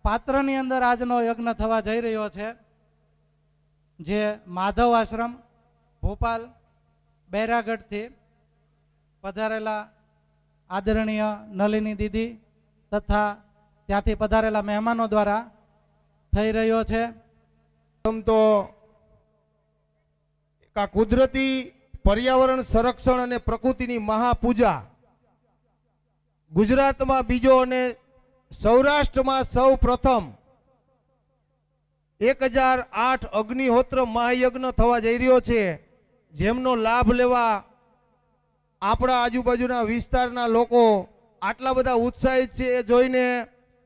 પાત્રની અંદર આજનો યજ્ઞ થવા જઈ રહ્યો છે, જે માધવ આશ્રમ ભોપાલ બૈરાગઢથી પધારેલા આદરણીય નલિની દીદી તથા ત્યાંથી પધારેલા મહેમાનો દ્વારા થઈ રહ્યો છે। તો આ કુદરતી पर्यावरण संरक्षण અને પ્રકૃતિની મહાપૂજા ગુજરાતમાં બીજો અને સૌરાષ્ટ્રમાં સૌ પ્રથમ 1008 અગ્નિહોત્ર મહાયજ્ઞ થવા જઈ રહ્યો છે, જેમનો લાભ લેવા આપણા આજુબાજુના વિસ્તારના લોકો આટલા બધા ઉત્સાહિત છે એ જોઈને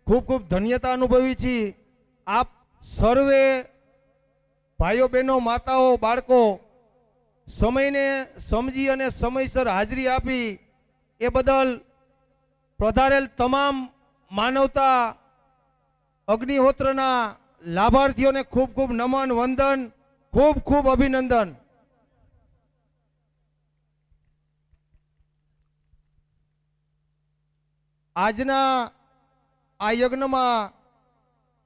ખૂબ ખૂબ ધન્યતા અનુભવી છીએ। આપ સર્વે ભાઈઓ બહેનો માતાઓ બાળકો સમયને સમજી અને સમયસર હાજરી આપી એ બદલ પધારેલ તમામ માનવતા અગ્નિહોત્રના લાભાર્થીઓને ખૂબ ખૂબ નમન વંદન, ખૂબ ખૂબ અભિનંદન। આજના આ યજ્ઞમાં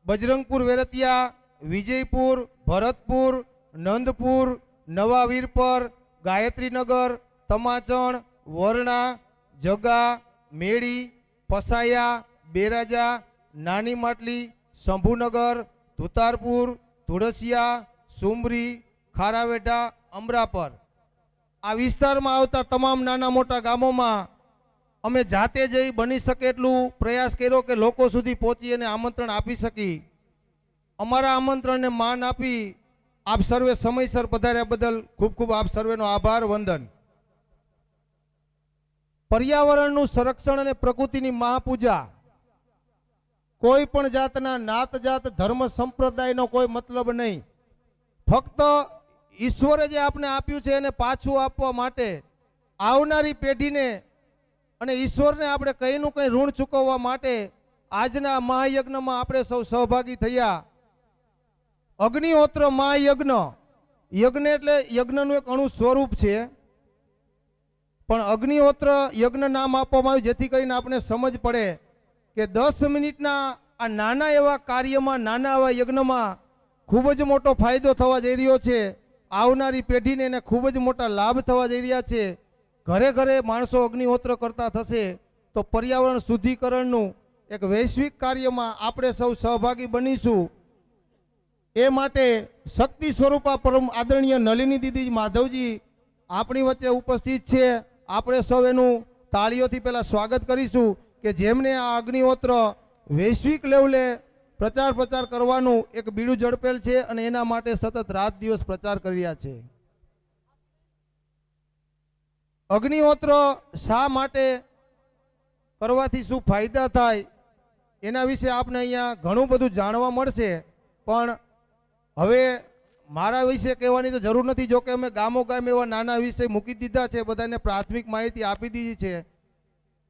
બજરંગપુર વેરતિયા, વિજયપુર, ભરતપુર, નંદપુર, નવા વીરપર, ગાયત્રીનગર, તમાચણ, વરણા, જગા, મેળી, પસાયા, બેરાજા, નાની માટલી, શંભુનગર, ધુતારપુર, ધુળસિયા, સુમરી, ખારાવેટા, અમરાપર આ વિસ્તારમાં આવતા તમામ નાના મોટા ગામોમાં અમે જાતે જઈ બની શકે એટલું પ્રયાસ કર્યો કે લોકો સુધી પહોંચી અને આમંત્રણ આપી શકી। અમારા આમંત્રણને માન આપી આપ સર્વે સમયસર પધાર્યા બદલ ખૂબ ખૂબ આપ સર્વેનો આભાર વંદન। પર્યાવરણનું સંરક્ષણ અને પ્રકૃતિની મહાપૂજા કોઈ પણ જાતના નાત જાત ધર્મ સંપ્રદાયનો કોઈ મતલબ નહીં, ફક્ત ઈશ્વરે જે આપને આપ્યું છે એને પાછું આપવા માટે આવનારી પેઢીને અને ઈશ્વરને આપણે કંઈનું કંઈ ઋણ ચૂકવવા માટે આજના મહાયજ્ઞમાં આપણે સૌ સહભાગી થયા। અગ્નિહોત્ર મહાયજ્ઞ, યજ્ઞ એટલે યજ્ઞનું એક અણુ સ્વરૂપ છે, પણ અગ્નિહોત્ર યજ્ઞ નામ આપવામાં આવ્યું જેથી કરીને આપણે સમજ પડે કે 10 મિનિટના આ નાના એવા કાર્યમાં, નાના એવા યજ્ઞમાં ખૂબ જ મોટો ફાયદો થવા જઈ રહ્યો છે। આવનારી પેઢીને એને ખૂબ જ મોટા લાભ થવા જઈ રહ્યા છે। ઘરે ઘરે માણસો અગ્નિહોત્ર કરતા થશે તો પર્યાવરણ શુદ્ધિકરણનું એક વૈશ્વિક કાર્યમાં આપણે સૌ સહભાગી બનીશું। એ માટે શક્તિ સ્વરૂપા પરમ આદરણીય નલિની દીદી માધવજી આપણી વચ્ચે ઉપસ્થિત છે। આપણે સૌ એનું તાળીઓથી પહેલાં સ્વાગત કરીશું કે જેમને આ અગ્નિહોત્ર વૈશ્વિક લેવલે પ્રચાર કરવાનું એક બીડું ઝડપેલ છે અને એના માટે સતત રાત દિવસ પ્રચાર કરી રહ્યા છે। અગ્નિહોત્ર શા માટે કરવાથી શું ફાયદા થાય એના વિશે આપને અહીંયા ઘણું બધું જાણવા મળશે, પણ હવે મારા વિશે કહેવાની તો જરૂર નથી। જો કે અમે ગામો ગામ એવા નાના વિષય મૂકી દીધા છે, બધાને પ્રાથમિક માહિતી આપી દીધી છે।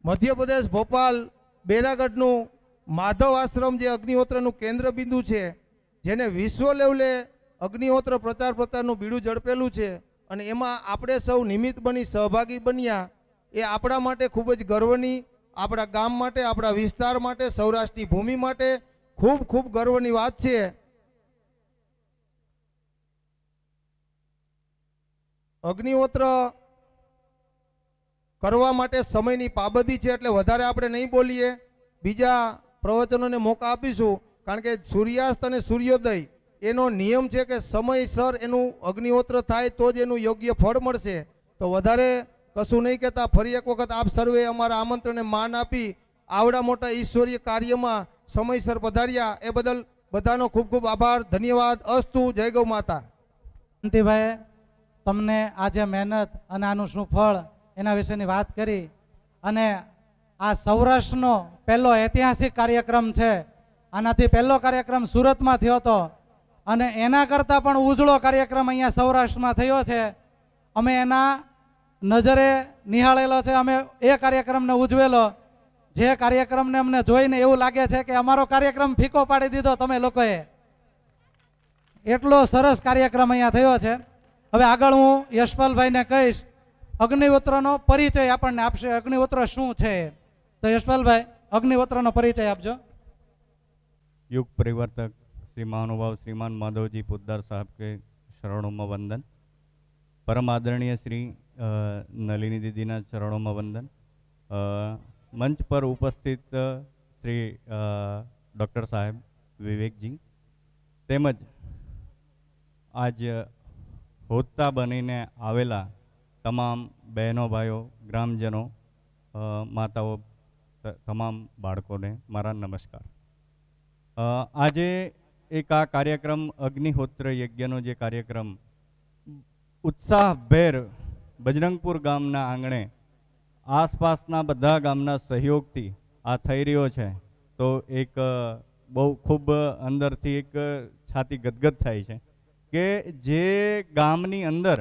મધ્યપ્રદેશ ભોપાલ બેરાગઢનું માધવ આશ્રમ જે અગ્નિહોત્રનું કેન્દ્ર બિંદુ છે, જેને વિશ્વ લેવલે અગ્નિહોત્ર પ્રચારનું બીડું ઝડપેલું છે અને એમાં આપણે સૌ નિમિત્ત બની સહભાગી બન્યા, એ આપણા માટે ખૂબ જ ગર્વની, આપણા ગામ માટે, આપણા વિસ્તાર માટે, સૌરાષ્ટ્રની ભૂમિ માટે ખૂબ ખૂબ ગર્વની વાત છે। અગ્નિહોત્ર કરવા માટે સમયની પાબંદી છે એટલે વધારે આપણે નહીં બોલીએ, બીજા પ્રવચનોને મોકા આપીશું, કારણ કે સૂર્યાસ્ત અને સૂર્યોદય એનો નિયમ છે કે સમયસર એનું અગ્નિહોત્ર થાય તો જ એનું યોગ્ય ફળ મળશે। તો વધારે કશું નહીં કહેતા ફરી એક વખત આપ સર્વે અમારા આમંત્રણને માન આપી આવડા મોટા ઈશ્વરીય કાર્યમાં સમયસર પધાર્યા એ બદલ બધાનો ખૂબ ખૂબ આભાર, ધન્યવાદ। અસ્તુ, જય ગૌ માતા। શાંતિભાઈ તમને આજે મહેનત અને આનું શું ફળ એના વિશેની વાત કરી, અને આ સૌરાષ્ટ્રનો પહેલો ઐતિહાસિક કાર્યક્રમ છે। આનાથી પહેલો કાર્યક્રમ સુરતમાં થયો હતો અને એના કરતાં પણ ઉજળો કાર્યક્રમ અહીંયા સૌરાષ્ટ્રમાં થયો છે। અમે એના નજરે નિહાળેલો છે, અમે એ કાર્યક્રમને ઉજવેલો, જે કાર્યક્રમને અમને જોઈને એવું લાગે છે કે અમારો કાર્યક્રમ ફીકો પાડી દીધો તમે લોકોએ, એટલો સરસ કાર્યક્રમ અહીંયા થયો છે। હવે આગળ હું યશપાલભાઈને કહીશ, અગ્નિહોત્રનો પરિચય આપણને આપશે, અગ્નિહોત્ર શું છે। તો યશપાલભાઈ અગ્નિહોત્રનો પરિચય આપજો। युग परिवर्तक श्री महानुभाव श्रीमान माधवजी पोद्दार साहब के चरणों में वंदन। परम आदरणीय श्री नलिनी दीदीना चरणों में वंदन। मंच पर उपस्थित श्री डॉक्टर साहेब विवेक जी તેમજ આજ હોતા બનીને આવેલા તમામ બહેનો ભાઈઓ ગ્રામજનો માતાઓ તમામ બાળકોને મારા નમસ્કાર। આજે એક આ કાર્યક્રમ અગ્નિહોત્ર યજ્ઞનો જે કાર્યક્રમ ઉત્સાહભેર બજરંગપુર ગામના આંગણે આસપાસના બધા ગામના સહયોગથી આ થઈ રહ્યો છે તો એક બહુ ખૂબ અંદરથી એક છાતી ગદગદ થાય છે કે જે ગામની અંદર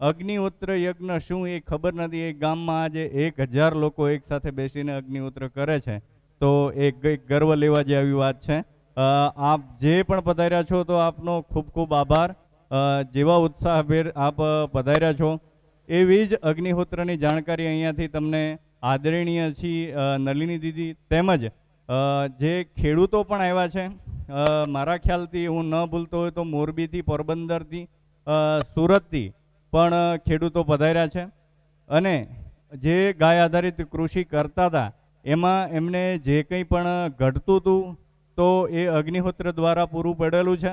અગ્નિહોત્ર યજ્ઞ શું એ ખબર નથી, એ ગામમાં આજે 1000 લોકો એક સાથે બેસીને અગ્નિહોત્ર કરે છે તો એક ગર્વ લેવા જેવી વાત છે। આપ જે પણ પધાર્યા છો તો આપનો ખૂબ ખૂબ આભાર। જેવા ઉત્સાહભેર આપ પધાર્યા છો એવી જ અગ્નિહોત્રની જાણકારી અહીંયાથી તમને આદરણીય શ્રી નલિની દીદી તેમજ જે ખેડૂતો પણ આવ્યા છે, મારા ખ્યાલથી હું ન ભૂલતો હોય તો મોરબીથી, પોરબંદરથી, સુરતથી પણ ખેડૂતો પધાર્યા છે અને જે ગાય આધારિત કૃષિ કરતા હતા એમાં એમને જે કંઈ પણ ઘટતું હતું તો એ અગ્નિહોત્ર દ્વારા પૂરું પડેલું છે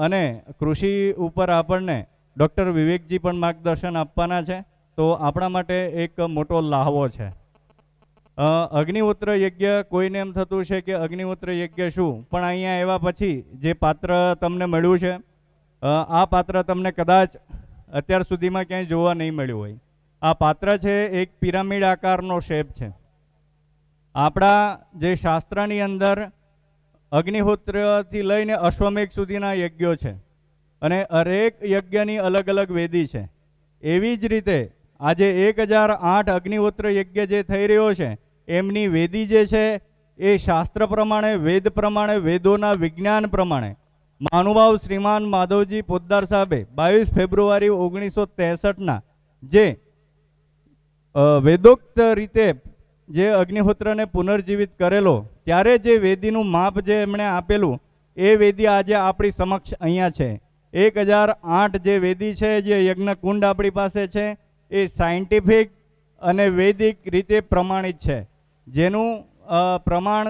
અને કૃષિ ઉપર આપણને ડૉક્ટર વિવેકજી પણ માર્ગદર્શન આપવાના છે તો આપણા માટે એક મોટો લાહવો છે। અગ્નિહોત્ર યજ્ઞ કોઈને એમ થતું છે કે અગ્નિહોત્ર યજ્ઞ શું, પણ અહીંયા આવ્યા પછી જે પાત્ર તમને મળ્યું છે આ પાત્ર તમને કદાચ અત્યાર સુધીમાં ક્યાંય જોવા નહીં મળ્યું હોય। આ પાત્ર છે એક પિરામિડ આકારનો શેપ છે। આપણા જે શાસ્ત્રની અંદર અગ્નિહોત્રથી લઈને અશ્વમેઘ સુધીના યજ્ઞો છે અને હરેક યજ્ઞની અલગ અલગ વેદી છે। એવી જ રીતે આજે 1008 અગ્નિહોત્ર યજ્ઞ જે થઈ રહ્યો છે એમની વેદી જે છે એ શાસ્ત્ર પ્રમાણે, વેદ પ્રમાણે, વેદોના વિજ્ઞાન પ્રમાણે મહાનુભાવ શ્રીમાન માધવજી પોદ્દાર સાહેબે 22 ફેબ્રુઆરી 1963ના જે વેદોક્ત રીતે જે અગ્નિહોત્રને પુનર્જીવિત કરેલો ત્યારે જે વેદીનું માપ જે એમણે આપેલું એ વેદી આજે આપણી સમક્ષ અહીંયા છે। 1008 જે વેદી છે, જે યજ્ઞ કુંડ આપણી પાસે છે એ સાયન્ટિફિક અને વૈદિક રીતે પ્રમાણિત છે। જેનું પ્રમાણ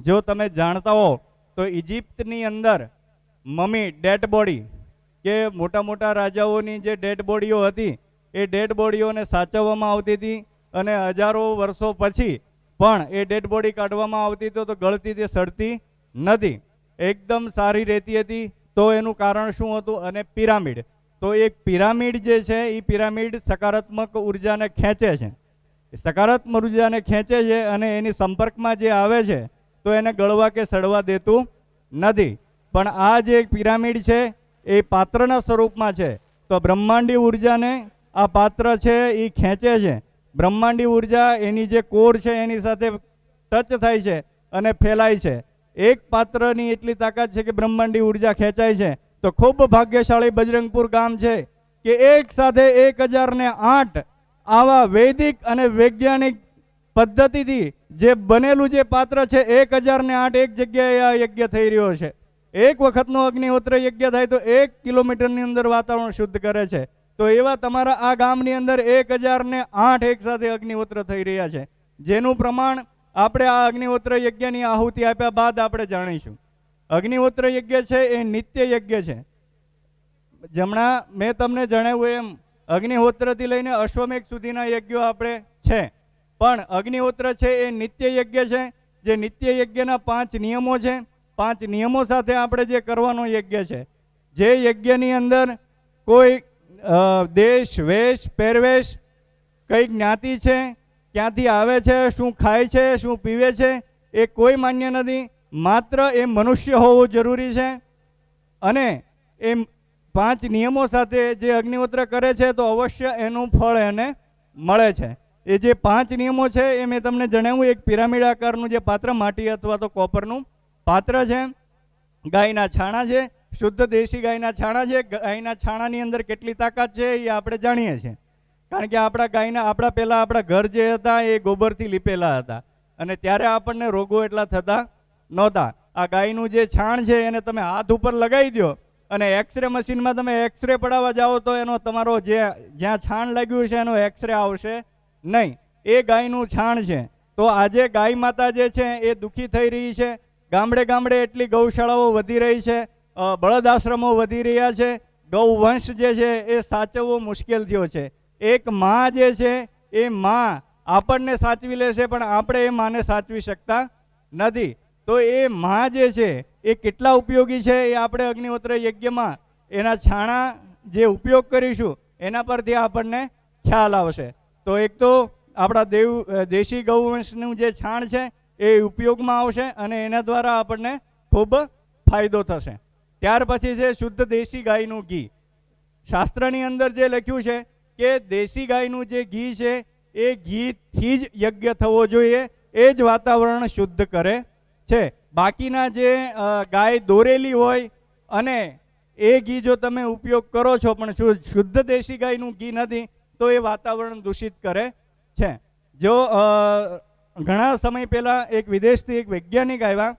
જો તમે જાણતા હો તો ઇજિપ્તની અંદર મમી ડેડ બોડી કે મોટા મોટા રાજાઓની જે ડેડ બોડીઓ હતી એ ડેડ બોડીઓને સાચવવામાં આવતી હતી અને હજારો વર્ષો પછી પણ એ ડેડ બોડી કાઢવામાં આવતી તો ગળતી તે સડતી નથી, એકદમ સારી રહેતી હતી। તો એનું કારણ શું હતું? અને પિરામિડ, તો એક પિરામિડ જે છે એ પિરામિડ સકારાત્મક ઉર્જાને ખેંચે છે, સકારાત્મક ઉર્જાને ખેંચે છે અને એની સંપર્કમાં જે આવે છે તો એને ગળવા કે સડવા દેતું નથી। પણ આ જે પિરામિડ છે એ પાત્રના સ્વરૂપમાં છે તો બ્રહ્માંડી ઉર્જાને આ પાત્ર છે એ ખેંચે છે। બ્રહ્માંડી ઉર્જા એની જે કોર છે એની સાથે ટચ થાય છે અને ફેલાય છે। એક પાત્રની એટલી તાકાત છે કે બ્રહ્માંડી ઉર્જા ખેંચાય છે। તો ખૂબ ભાગ્યશાળી બજરંગપુર ગામ છે કે એક સાથે 1008 આવા વૈદિક અને વૈજ્ઞાનિક પદ્ધતિથી જે બનેલું જે પાત્ર છે 1008 એક જગ્યાએ આ યજ્ઞ થઈ રહ્યો છે। એક વખતનો અગ્નિહોત્ર યજ્ઞ થાય તો 1 કિલોમીટરની અંદર વાતાવરણ શુદ્ધ કરે છે। તો એવા તમારા આ ગામની અંદર 1008 એક સાથે અગ્નિહોત્ર થઈ રહ્યા છે, જેનું પ્રમાણ આપણે આ અગ્નિહોત્ર યજ્ઞની આહુતિ આપ્યા બાદ આપણે જાણીશું। અગ્નિહોત્ર યજ્ઞ છે એ નિત્ય યજ્ઞ છે। જમણા મેં તમને જણાવ્યું એમ અગ્નિહોત્રથી લઈને અશ્વમેઘ સુધીના યજ્ઞો આપણે છે, પણ અગ્નિહોત્ર છે એ નિત્ય યજ્ઞ છે। જે નિત્ય યજ્ઞના 5 નિયમો છે, 5 નિયમો સાથે આપણે જે કરવાનો યજ્ઞ છે, જે યજ્ઞની અંદર કોઈ દેશ, વેશ, પહેરવેશ, કઈ જ્ઞાતિ છે, ક્યાંથી આવે છે, શું ખાય છે, શું પીવે છે એ કોઈ માન્ય નથી। માત્ર એ મનુષ્ય હોવું જરૂરી છે અને એ 5 નિયમો સાથે જે અગ્નિહોત્ર કરે છે તો અવશ્ય એનું ફળ એને મળે છે। એ જે 5 નિયમો છે એ મેં તમને જણાવ્યું। એક પિરામિડ આકારનું જે પાત્ર માટી અથવા તો કોપરનું પાત્ર છે, ગાયના છાણા છે, શુદ્ધ દેશી ગાયના છાણા છે। ગાયના છાણાની અંદર કેટલી તાકાત છે એ આપણે જાણીએ છીએ, કારણ કે આપણા પહેલાં આપણા ઘર જે હતા એ ગોબરથી લીપેલા હતા અને ત્યારે આપણને રોગો એટલા થતા નહોતા। આ ગાયનું જે છાણ છે એને તમે હાથ ઉપર લગાવી દો અને એક્સરે મશીનમાં તમે એક્સરે પડાવવા જાઓ તો એનો તમારો જ્યાં છાણ લાગ્યું છે એનો એક્સરે આવશે નહીં. એ ગાયનું છાણ છે. તો આજે ગાય માતા જે છે એ દુઃખી થઈ રહી છે. ગામડે ગામડે એટલી ગૌશાળાઓ વધી રહી છે, બળદ આશ્રમો વધી રહ્યા છે, ગૌવંશ જે છે એ સાચવવો મુશ્કેલ થયો છે. એક માં જે છે એ માં આપણને સાચવી લેશે પણ આપણે એ માને સાચવી શકતા નથી. તો એ માં જે છે એ કેટલા ઉપયોગી છે એ આપણે અગ્નિહોત્ર યજ્ઞમાં એના છાણા જે ઉપયોગ કરીશું એના પરથી આપણને ખ્યાલ આવશે. તો એક તો આપણા દેશી ગૌવંશનું જે છાણ છે એ ઉપયોગમાં આવશે અને એના દ્વારા આપણને ખૂબ ફાયદો થશે. ત્યાર પછી છે શુદ્ધ દેશી ગાયનું ઘી. શાસ્ત્રની અંદર જે લખ્યું છે કે દેશી ગાયનું જે ઘી છે એ ઘીથી જ યજ્ઞ થવો જોઈએ, એ જ વાતાવરણ શુદ્ધ કરે છે. બાકીના જે ગાય દોરેલી હોય અને એ ઘી જો તમે ઉપયોગ કરો છો પણ શુદ્ધ દેશી ગાયનું ઘી નથી તો એ વાતાવરણ દૂષિત કરે છે. જો ઘણા સમય પહેલાં એક વિદેશથી એક વૈજ્ઞાનિક આવ્યા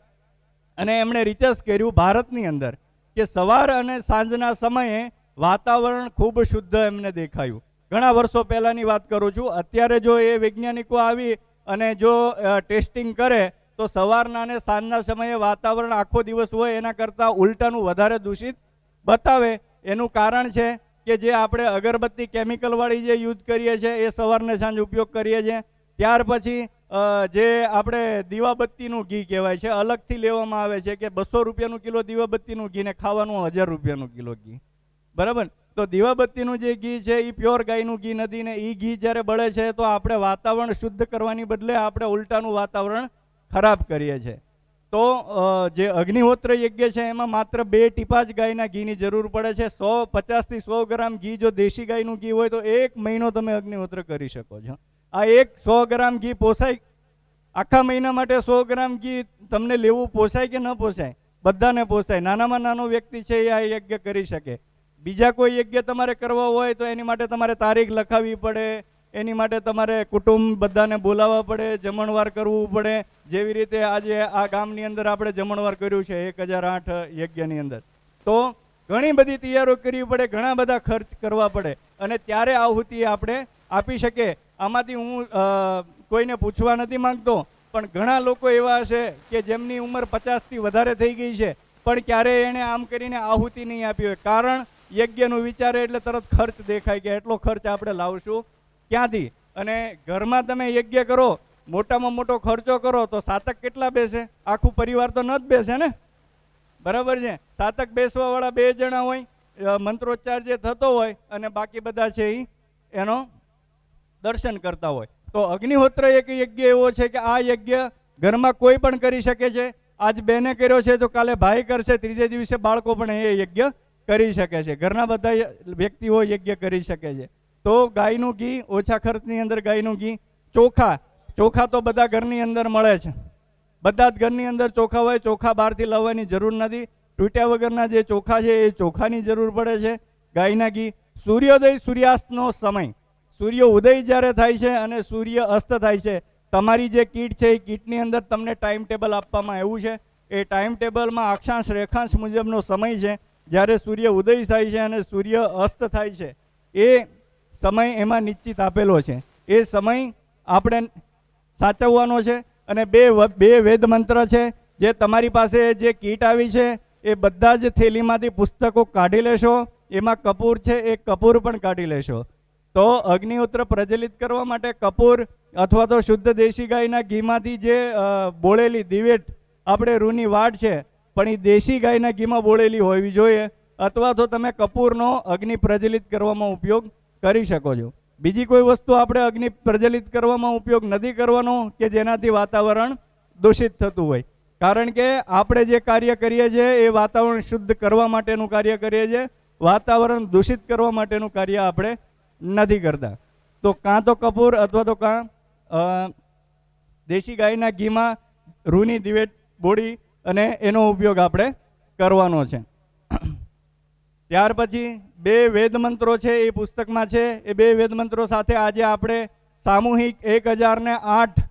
અને એમણે રિસર્ચ કર્યું ભારતની અંદર કે સવાર અને સાંજના સમયે વાતાવરણ ખૂબ શુદ્ધ એમને દેખાયું. ઘણા વર્ષો પહેલાંની વાત કરું છું. અત્યારે જો એ વૈજ્ઞાનિકો આવી અને જો ટેસ્ટિંગ કરે તો સવારના અને સાંજના સમયે વાતાવરણ આખો દિવસ હોય એના કરતાં ઉલટાનું વધારે દૂષિત બતાવે. એનું કારણ છે કે જે આપણે અગરબત્તી કેમિકલવાળી જે યુઝ કરીએ છીએ એ સવારને સાંજ ઉપયોગ કરીએ છીએ. ત્યાર પછી જે આપણે દીવાબત્તીનું ઘી કહેવાય છે અલગથી લેવામાં આવે છે કે 200 રૂપિયાનું કિલો દીવાબત્તીનું ઘી ને ખાવાનું 1000 રૂપિયાનું કિલો ઘી. બરાબર. તો દીવાબત્તીનું જે ઘી છે એ પ્યોર ગાયનું ઘી નથી ને એ ઘી જ્યારે બળે છે તો આપણે વાતાવરણ શુદ્ધ કરવાની બદલે આપણે ઉલટાનું વાતાવરણ ખરાબ કરીએ છીએ. તો જે અગ્નિહોત્ર યજ્ઞ છે એમાં માત્ર 2 ટીપા જ ગાયના ઘીની જરૂર પડે છે. 150 થી 100 ગ્રામ ઘી જો દેશી ગાયનું ઘી હોય તો 1 મહિનો તમે અગ્નિહોત્ર કરી શકો છો. આ 100 ગ્રામ ઘી પોસાય? આખા મહિના માટે 100 ગ્રામ ઘી તમને લેવું પોસાય કે ન પોસાય? બધાને પોસાય. નાનામાં નાનો વ્યક્તિ છે એ આ યજ્ઞ કરી શકે. બીજા કોઈ યજ્ઞ તમારે કરવા હોય તો એની માટે તમારે તારીખ લખાવવી પડે, એની માટે તમારે કુટુંબ બધાને બોલાવવા પડે, જમણવાર કરવું પડે. જેવી રીતે આજે આ ગામની અંદર આપણે જમણવાર કર્યું છે 1008 યજ્ઞની અંદર. તો ઘણી બધી તૈયારીઓ કરવી પડે, ઘણા બધા ખર્ચ કરવા પડે અને ત્યારે આહુતિ આપણે આપી શકીએ. આમાંથી હું કોઈને પૂછવા નથી માંગતો પણ ઘણા લોકો એવા છે કે જેમની ઉંમર 50થી વધારે થઈ ગઈ છે પણ ક્યારેય એણે આમ કરીને આહુતિ નહીં આપી હોય. કારણ યજ્ઞનું વિચારે એટલે તરત ખર્ચ દેખાય કે એટલો ખર્ચ આપણે લાવશું ક્યાંથી. અને ઘરમાં તમે યજ્ઞ કરો, મોટામાં મોટો ખર્ચો કરો તો સાતક કેટલા બેસે? આખું પરિવાર તો ન જ બેસે ને. બરાબર છે. સાતક બેસવાવાળા 2 જણા હોય, મંત્રોચ્ચાર જે થતો હોય અને બાકી બધા છે એ એનો દર્શન કરતા હોય. તો અગ્નિહોત્ર એક યજ્ઞ એવો છે કે આ યજ્ઞ ઘરમાં કોઈ પણ કરી શકે છે. આજ બેને કર્યો છે તો કાલે ભાઈ કરશે, ત્રીજે દિવસે બાળકો પણ એ યજ્ઞ કરી શકે છે. ઘરના બધા વ્યક્તિઓ યજ્ઞ કરી શકે છે. તો ગાયનું ઘી, ઓછા ખર્ચની અંદર ગાયનું ઘી. ચોખા તો બધા ઘરની અંદર મળે છે. બધા જ ઘરની અંદર ચોખા હોય. ચોખા બહારથી લાવવાની જરૂર નથી. તૂટ્યા વગરના જે ચોખા છે એ ચોખાની જરૂર પડે છે. ગાયના ઘી. સૂર્યોદય સૂર્યાસ્તનો સમય, સૂર્ય ઉદય જ્યારે થાય છે અને સૂર્ય અસ્ત થાય છે, તમારી જે કીટ છે એ કીટની અંદર તમને ટાઈમ ટેબલ આપવામાં આવ્યું છે. એ ટાઈમ ટેબલમાં અક્ષાંશ રેખાંશ મુજબનો સમય છે. જ્યારે સૂર્ય ઉદય થાય છે અને સૂર્ય અસ્ત થાય છે એ સમય એમાં નિશ્ચિત આપેલો છે. એ સમય આપણે સાચવવાનો છે. અને બે વેદ મંત્ર છે જે તમારી પાસે જે કીટ આવી છે એ બધા જ થેલીમાંથી પુસ્તકો કાઢી લેશો. એમાં કપૂર છે, એ કપૂર પણ કાઢી લેશો. તો અગ્નિહોત્ર પ્રજ્વલિત કરવા માટે કપૂર અથવા તો શુદ્ધ દેશી ગાયના ઘીમાંથી જે બોળેલી દિવેટ, આપણે રૂની વાડ છે પણ એ દેશી ગાયના ઘીમાં બોળેલી હોવી જોઈએ. અથવા તો તમે કપૂરનો અગ્નિ પ્રજ્વલિત કરવામાં ઉપયોગ કરી શકો છો. બીજી કોઈ વસ્તુ આપણે અગ્નિ પ્રજ્વલિત કરવામાં ઉપયોગ નથી કરવાનો કે જેનાથી વાતાવરણ દૂષિત થતું હોય. કારણ કે આપણે જે કાર્ય કરીએ છીએ એ વાતાવરણ શુદ્ધ કરવા માટેનું કાર્ય કરીએ છીએ. વાતાવરણ દૂષિત કરવા માટેનું કાર્ય આપણે નથી કરતા. તો કાં તો કપૂર અથવા તો કાં દેશી ગાયના ઘીમાં રૂની દિવેટ બોળી અને એનો ઉપયોગ આપણે કરવાનો છે. ત્યાર પછી 2 વેદ મંત્રો છે એ પુસ્તકમાં છે. એ 2 વેદ મંત્રો સાથે આજે આપણે સામૂહિક 1008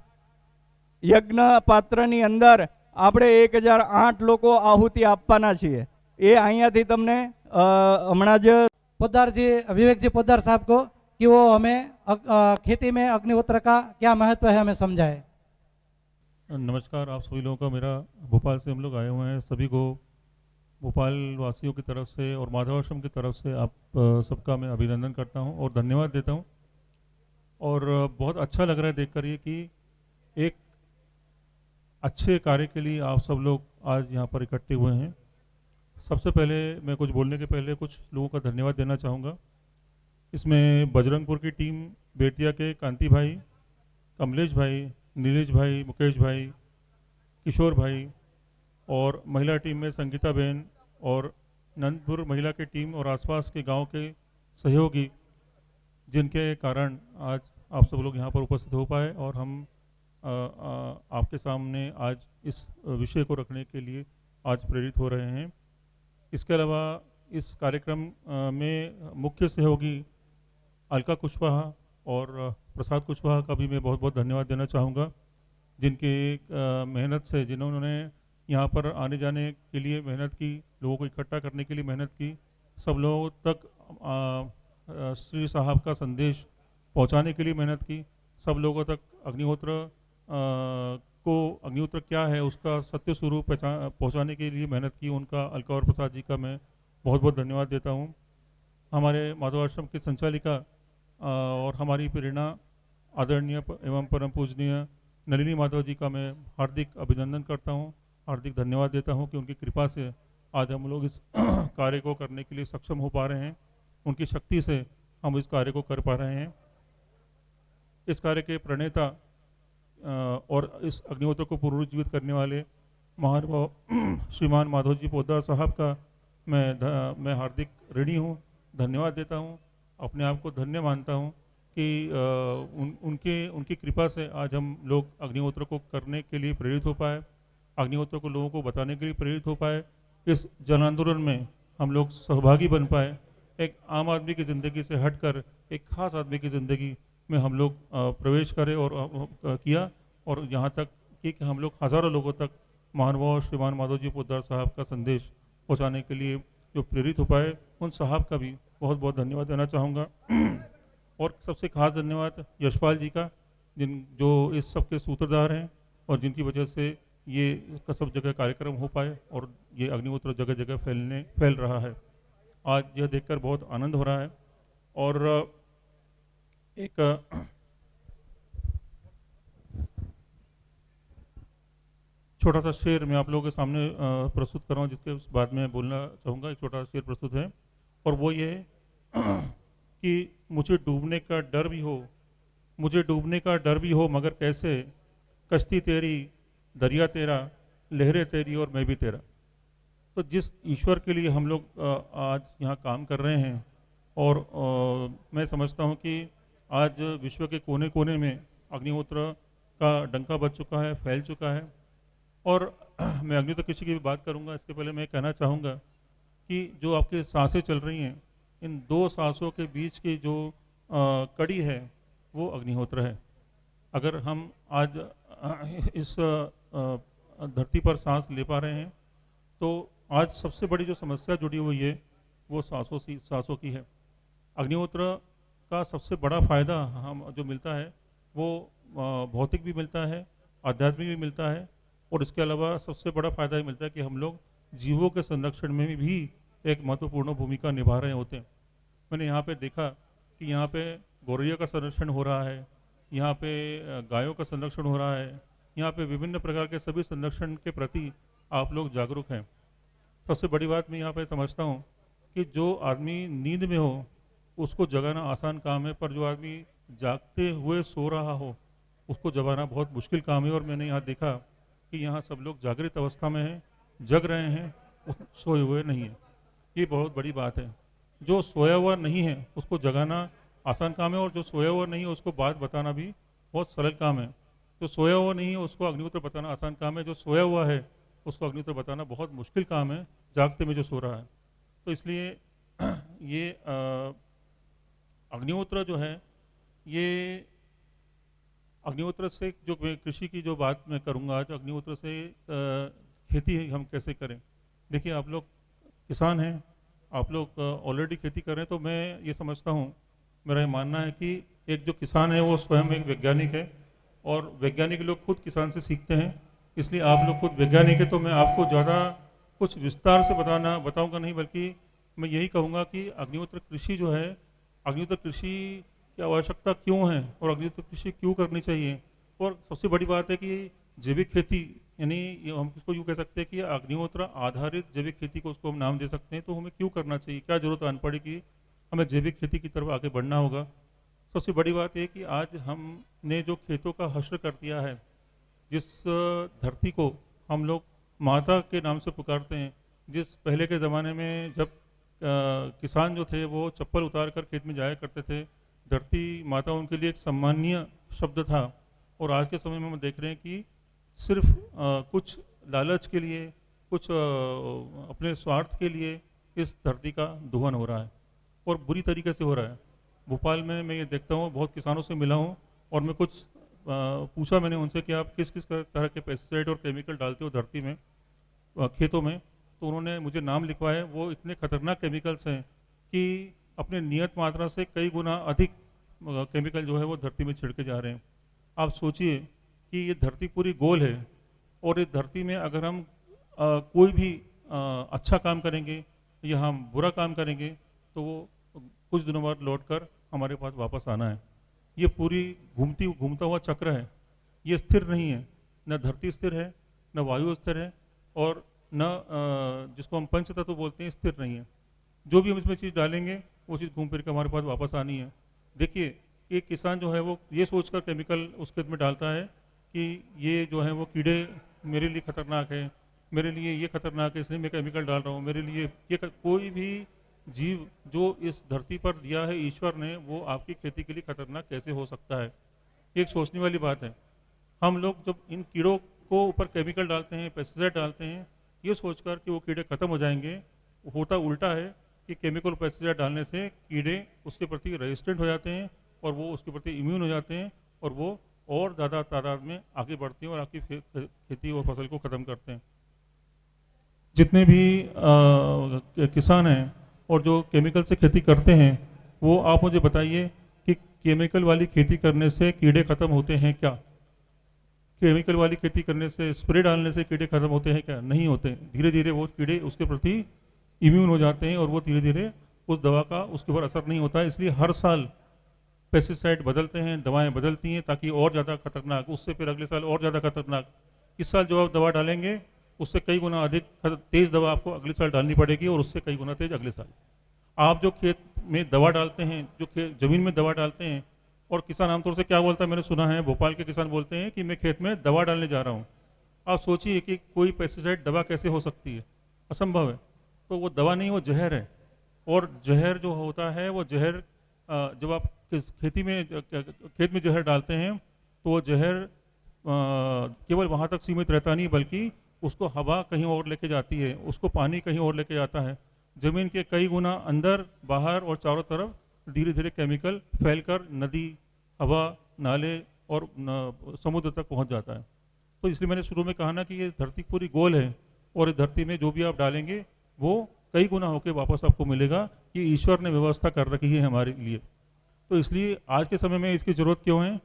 યજ્ઞ પાત્રની અંદર આપણે 1008 લોકો આહુતિ આપવાના છીએ। એ અહીંયાથી તમને હમણાં જ पोद्दार जी, विवेक जी पोद्दार साहब को कि वो हमें खेती में अग्निहोत्र का क्या महत्व है हमें समझाए। नमस्कार, आप सभी लोगों का मेरा भोपाल से हम लोग आए हुए हैं। सभी को भोपाल वासियों की तरफ से और माधव आश्रम की तरफ से आप सबका मैं अभिनंदन करता हूं और धन्यवाद देता हूं। और बहुत अच्छा लग रहा है देखकर ये कि एक अच्छे कार्य के लिए आप सब लोग आज यहाँ पर इकट्ठे हुए हैं। सबसे पहले मैं कुछ बोलने के पहले कुछ लोगों का धन्यवाद देना चाहूँगा। इसमें बजरंगपुर की टीम बेतिया के कांति भाई, कमलेश भाई, नीलेश भाई, मुकेश भाई, किशोर भाई और महिला टीम में संगीता बहन और नंदपुर महिला की टीम और आसपास के गांव के सहयोगी, जिनके कारण आज आप सब लोग यहाँ पर उपस्थित हो पाए और हम आपके सामने आज इस विषय को रखने के लिए आज प्रेरित हो रहे हैं। इसके अलावा इस कार्यक्रम में मुख्य सहयोगी अलका कुशवाहा और प्रसाद कुशवाहा का भी मैं बहुत बहुत धन्यवाद देना चाहूँगा, जिनके मेहनत से, जिन्होंने यहाँ पर आने जाने के लिए मेहनत की, लोगों को इकट्ठा करने के लिए मेहनत की, सब लोगों तक श्री साहब का संदेश पहुँचाने के लिए मेहनत की, सब लोगों तक अग्निहोत्र क्या है उसका सत्य स्वरूप पहुँचाने के लिए मेहनत की। उनका अलका और प्रसाद जी का मैं बहुत बहुत धन्यवाद देता हूँ। हमारे माधव आश्रम की संचालिका और हमारी प्रेरणा आदरणीय एवं परम पूजनीय नलिनी माधव जी का मैं हार्दिक अभिनंदन करता हूँ, हार्दिक धन्यवाद देता हूँ कि उनकी कृपा से आज हम लोग इस कार्य को करने के लिए सक्षम हो पा रहे हैं। उनकी शक्ति से हम इस कार्य को कर पा रहे हैं। इस कार्य के प्रणेता और इस अग्निहोत्र को पुनरुज्जीवित करने वाले महानुभाव श्रीमान माधव जी पोद्दार साहब का मैं हार्दिक ऋणी हूँ, धन्यवाद देता हूँ। अपने आप को धन्य मानता हूँ कि उनकी कृपा से आज हम लोग अग्निहोत्र को करने के लिए प्रेरित हो पाए, अग्निहोत्र को लोगों को बताने के लिए प्रेरित हो पाए, इस जन आंदोलन में हम लोग सहभागी बन पाए। एक आम आदमी की ज़िंदगी से हटकर एक खास आदमी की ज़िंदगी में हम लोग प्रवेश करें और किया, और यहाँ तक कि हम लोग हज़ारों लोगों तक महानुभाव श्रीमान माधव जी पोद्दार साहब का संदेश पहुँचाने के लिए जो प्रेरित हो पाए, उन साहब का भी बहुत बहुत धन्यवाद देना चाहूँगा। और सबसे खास धन्यवाद यशपाल जी का, जो इस सब के सूत्रधार हैं और जिनकी वजह से ये सब जगह कार्यक्रम हो पाए और ये अग्निहोत्र जगह जगह फैल रहा है। आज यह देखकर बहुत आनंद हो रहा है। और एक छोटा सा शेर मैं आप लोगों के सामने प्रस्तुत कर रहा हूँ, जिसके बाद में बोलना चाहूँगा। एक छोटा सा शेर प्रस्तुत है और वो ये है कि मुझे डूबने का डर भी हो, मुझे डूबने का डर भी हो, मगर कैसे, कश्ती तेरी, दरिया तेरा, लहरें तेरी और मैं भी तेरा। तो जिस ईश्वर के लिए हम लोग आज यहाँ काम कर रहे हैं, और मैं समझता हूँ कि आज विश्व के कोने कोने में अग्निहोत्र का डंका बज चुका है, फैल चुका है। और मैं अग्निहोत्र कृषि की भी बात करूँगा। इसके पहले मैं कहना चाहूँगा कि जो आपकी सांसें चल रही हैं, इन दो सांसों के बीच की जो कड़ी है वो अग्निहोत्र है। अगर हम आज इस धरती पर सांस ले पा रहे हैं तो आज सबसे बड़ी जो समस्या जुड़ी हुई है वो सांसों की है। अग्निहोत्र का सबसे बड़ा फायदा हम जो मिलता है वो भौतिक भी मिलता है, आध्यात्मिक भी मिलता है, और इसके अलावा सबसे बड़ा फायदा ये मिलता है कि हम लोग जीवों के संरक्षण में भी एक महत्वपूर्ण भूमिका निभा रहे होते हैं। मैंने यहाँ पे देखा कि यहाँ पे गौरैया का संरक्षण हो रहा है, यहाँ पे गायों का संरक्षण हो रहा है, यहाँ पे विभिन्न प्रकार के सभी संरक्षण के प्रति आप लोग जागरूक हैं। सबसे बड़ी बात मैं यहाँ पे समझता हूँ कि जो आदमी नींद में हो उसको जगाना आसान काम है, पर जो आदमी जागते हुए सो रहा हो उसको जगाना बहुत मुश्किल काम है। और मैंने यहाँ देखा कि यहाँ सब लोग जागृत अवस्था में हैं, जग रहे हैं, सोए हुए नहीं हैं। ये बहुत बड़ी बात है। जो सोया हुआ नहीं है उसको जगाना आसान काम है, और जो सोया हुआ नहीं है उसको बात बताना भी बहुत सरल काम है। जो सोया हुआ नहीं है उसको अग्निहोत्र बताना आसान काम है, जो सोया हुआ है उसको अग्निहोत्र बताना बहुत मुश्किल काम है, जागते में जो सो रहा है। तो इसलिए ये अग्निहोत्र जो है ये अग्निहोत्र से जो मैं कृषि की जो बात मैं करूँगा आज, अग्निहोत्र से खेती हम कैसे करें। देखिए, आप लोग किसान हैं, आप लोग ऑलरेडी खेती कर रहे हैं, तो मैं ये समझता हूँ, मेरा ये मानना है कि एक जो किसान है वो स्वयं एक वैज्ञानिक है, और वैज्ञानिक लोग खुद किसान से सीखते हैं। इसलिए आप लोग खुद वैज्ञानिक है, तो मैं आपको ज़्यादा कुछ विस्तार से बताऊंगा नहीं, बल्कि मैं यही कहूँगा कि अग्निहोत्र कृषि जो है, अग्निहोत्र कृषि की आवश्यकता क्यों है और अग्निहोत्र कृषि क्यों करनी चाहिए। और सबसे बड़ी बात है कि जैविक खेती, यानी हम इसको यूँ कह सकते हैं कि अग्निहोत्र आधारित जैविक खेती को उसको हम नाम दे सकते हैं। तो हमें क्यों करना चाहिए, क्या जरूरत आन पड़ी कि हमें जैविक खेती की तरफ आगे बढ़ना होगा। सबसे बड़ी बात है कि आज हमने जो खेतों का हश्र कर दिया है, जिस धरती को हम लोग माता के नाम से पुकारते हैं, जिस पहले के ज़माने में जब किसान जो थे वो चप्पल उतार कर खेत में जाया करते थे, धरती माता उनके लिए एक सम्माननीय शब्द था। और आज के समय में हम देख रहे हैं कि सिर्फ कुछ लालच के लिए, कुछ अपने स्वार्थ के लिए इस धरती का दोहन हो रहा है, और बुरी तरीके से हो रहा है। भोपाल में मैं ये देखता हूँ, बहुत किसानों से मिला हूँ, और मैं कुछ पूछा मैंने उनसे कि आप किस किस तरह के पेस्टिसाइड और केमिकल डालते हो धरती में, खेतों में। तो उन्होंने मुझे नाम लिखवाए, वो इतने खतरनाक केमिकल्स हैं कि अपने नियत मात्रा से कई गुना अधिक केमिकल जो है वो धरती में छिड़के जा रहे हैं। आप सोचिए कि ये धरती पूरी गोल है, और इस धरती में अगर हम कोई भी अच्छा काम करेंगे या हम बुरा काम करेंगे, तो वो कुछ दिनों बाद लौटकर हमारे पास वापस आना है। ये पूरी घूमता हुआ चक्र है, ये स्थिर नहीं है। न धरती स्थिर है, न वायु स्थिर है, और न जिसको हम पंच तत्व बोलते हैं स्थिर नहीं है। जो भी हम इसमें चीज़ डालेंगे वो चीज़ घूम फिर के हमारे पास वापस आनी है। देखिए, एक किसान जो है वो ये सोचकर केमिकल उस खेत में डालता है कि ये जो है वो कीड़े मेरे लिए खतरनाक है, मेरे लिए ये खतरनाक है, इसलिए मैं केमिकल डाल रहा हूँ, मेरे लिए ये कोई भी जीव जो इस धरती पर दिया है ईश्वर ने, वो आपकी खेती के लिए खतरनाक कैसे हो सकता है। एक सोचने वाली बात है। हम लोग जब इन कीड़ों को ऊपर केमिकल डालते हैं, पेस्टिसाइड डालते हैं, ये सोचकर कि वो कीड़े खत्म हो जाएंगे, होता उल्टा है कि केमिकल पेस्टिसाइड डालने से कीड़े उसके प्रति रेजिस्टेंट हो जाते हैं, और वो उसके प्रति इम्यून हो जाते हैं, और वो और ज़्यादा तादाद में आगे बढ़ते हैं और आपकी खेती और फसल को ख़त्म करते हैं। जितने भी किसान हैं और जो केमिकल से खेती करते हैं, वो आप मुझे बताइए कि केमिकल वाली खेती करने से कीड़े खत्म होते हैं क्या? केमिकल वाली खेती करने से, स्प्रे डालने से कीड़े खत्म होते हैं क्या? नहीं होते। धीरे धीरे वो कीड़े उसके प्रति इम्यून हो जाते हैं, और वो धीरे धीरे उस दवा का उसके ऊपर असर नहीं होता है। इसलिए हर साल पेस्टिसाइड बदलते हैं, दवाएं बदलती हैं, ताकि और ज़्यादा खतरनाक, उससे फिर अगले साल और ज़्यादा खतरनाक। इस साल जो आप दवा डालेंगे उससे कई गुना अधिक तेज दवा आपको अगले साल डालनी पड़ेगी, और उससे कई गुना तेज अगले साल। आप जो खेत में दवा डालते हैं, जो जमीन में दवा डालते हैं, और किसान आमतौर से क्या बोलता है, मैंने सुना है भोपाल के किसान बोलते हैं कि मैं खेत में दवा डालने जा रहा हूँ। आप सोचिए कि कोई पेस्टिसाइड दवा कैसे हो सकती है, असंभव है। तो वो दवा नहीं, वो जहर है। और जहर जो होता है, वो जहर जब आप खेत में जहर डालते हैं, तो वो जहर केवल वहाँ तक सीमित रहता नहीं, बल्कि उसको हवा कहीं और लेके जाती है, उसको पानी कहीं और लेके जाता है। ज़मीन के कई गुना अंदर, बाहर और चारों तरफ धीरे धीरे केमिकल फैलकर नदी, हवा, नाले और समुद्र तक पहुंच जाता है। तो इसलिए मैंने शुरू में कहा ना कि ये धरती पूरी गोल है, और इस धरती में जो भी आप डालेंगे वो कई गुना होकर वापस आपको मिलेगा। ये ईश्वर ने व्यवस्था कर रखी है हमारे लिए। तो इसलिए आज के समय में इसकी ज़रूरत क्यों है?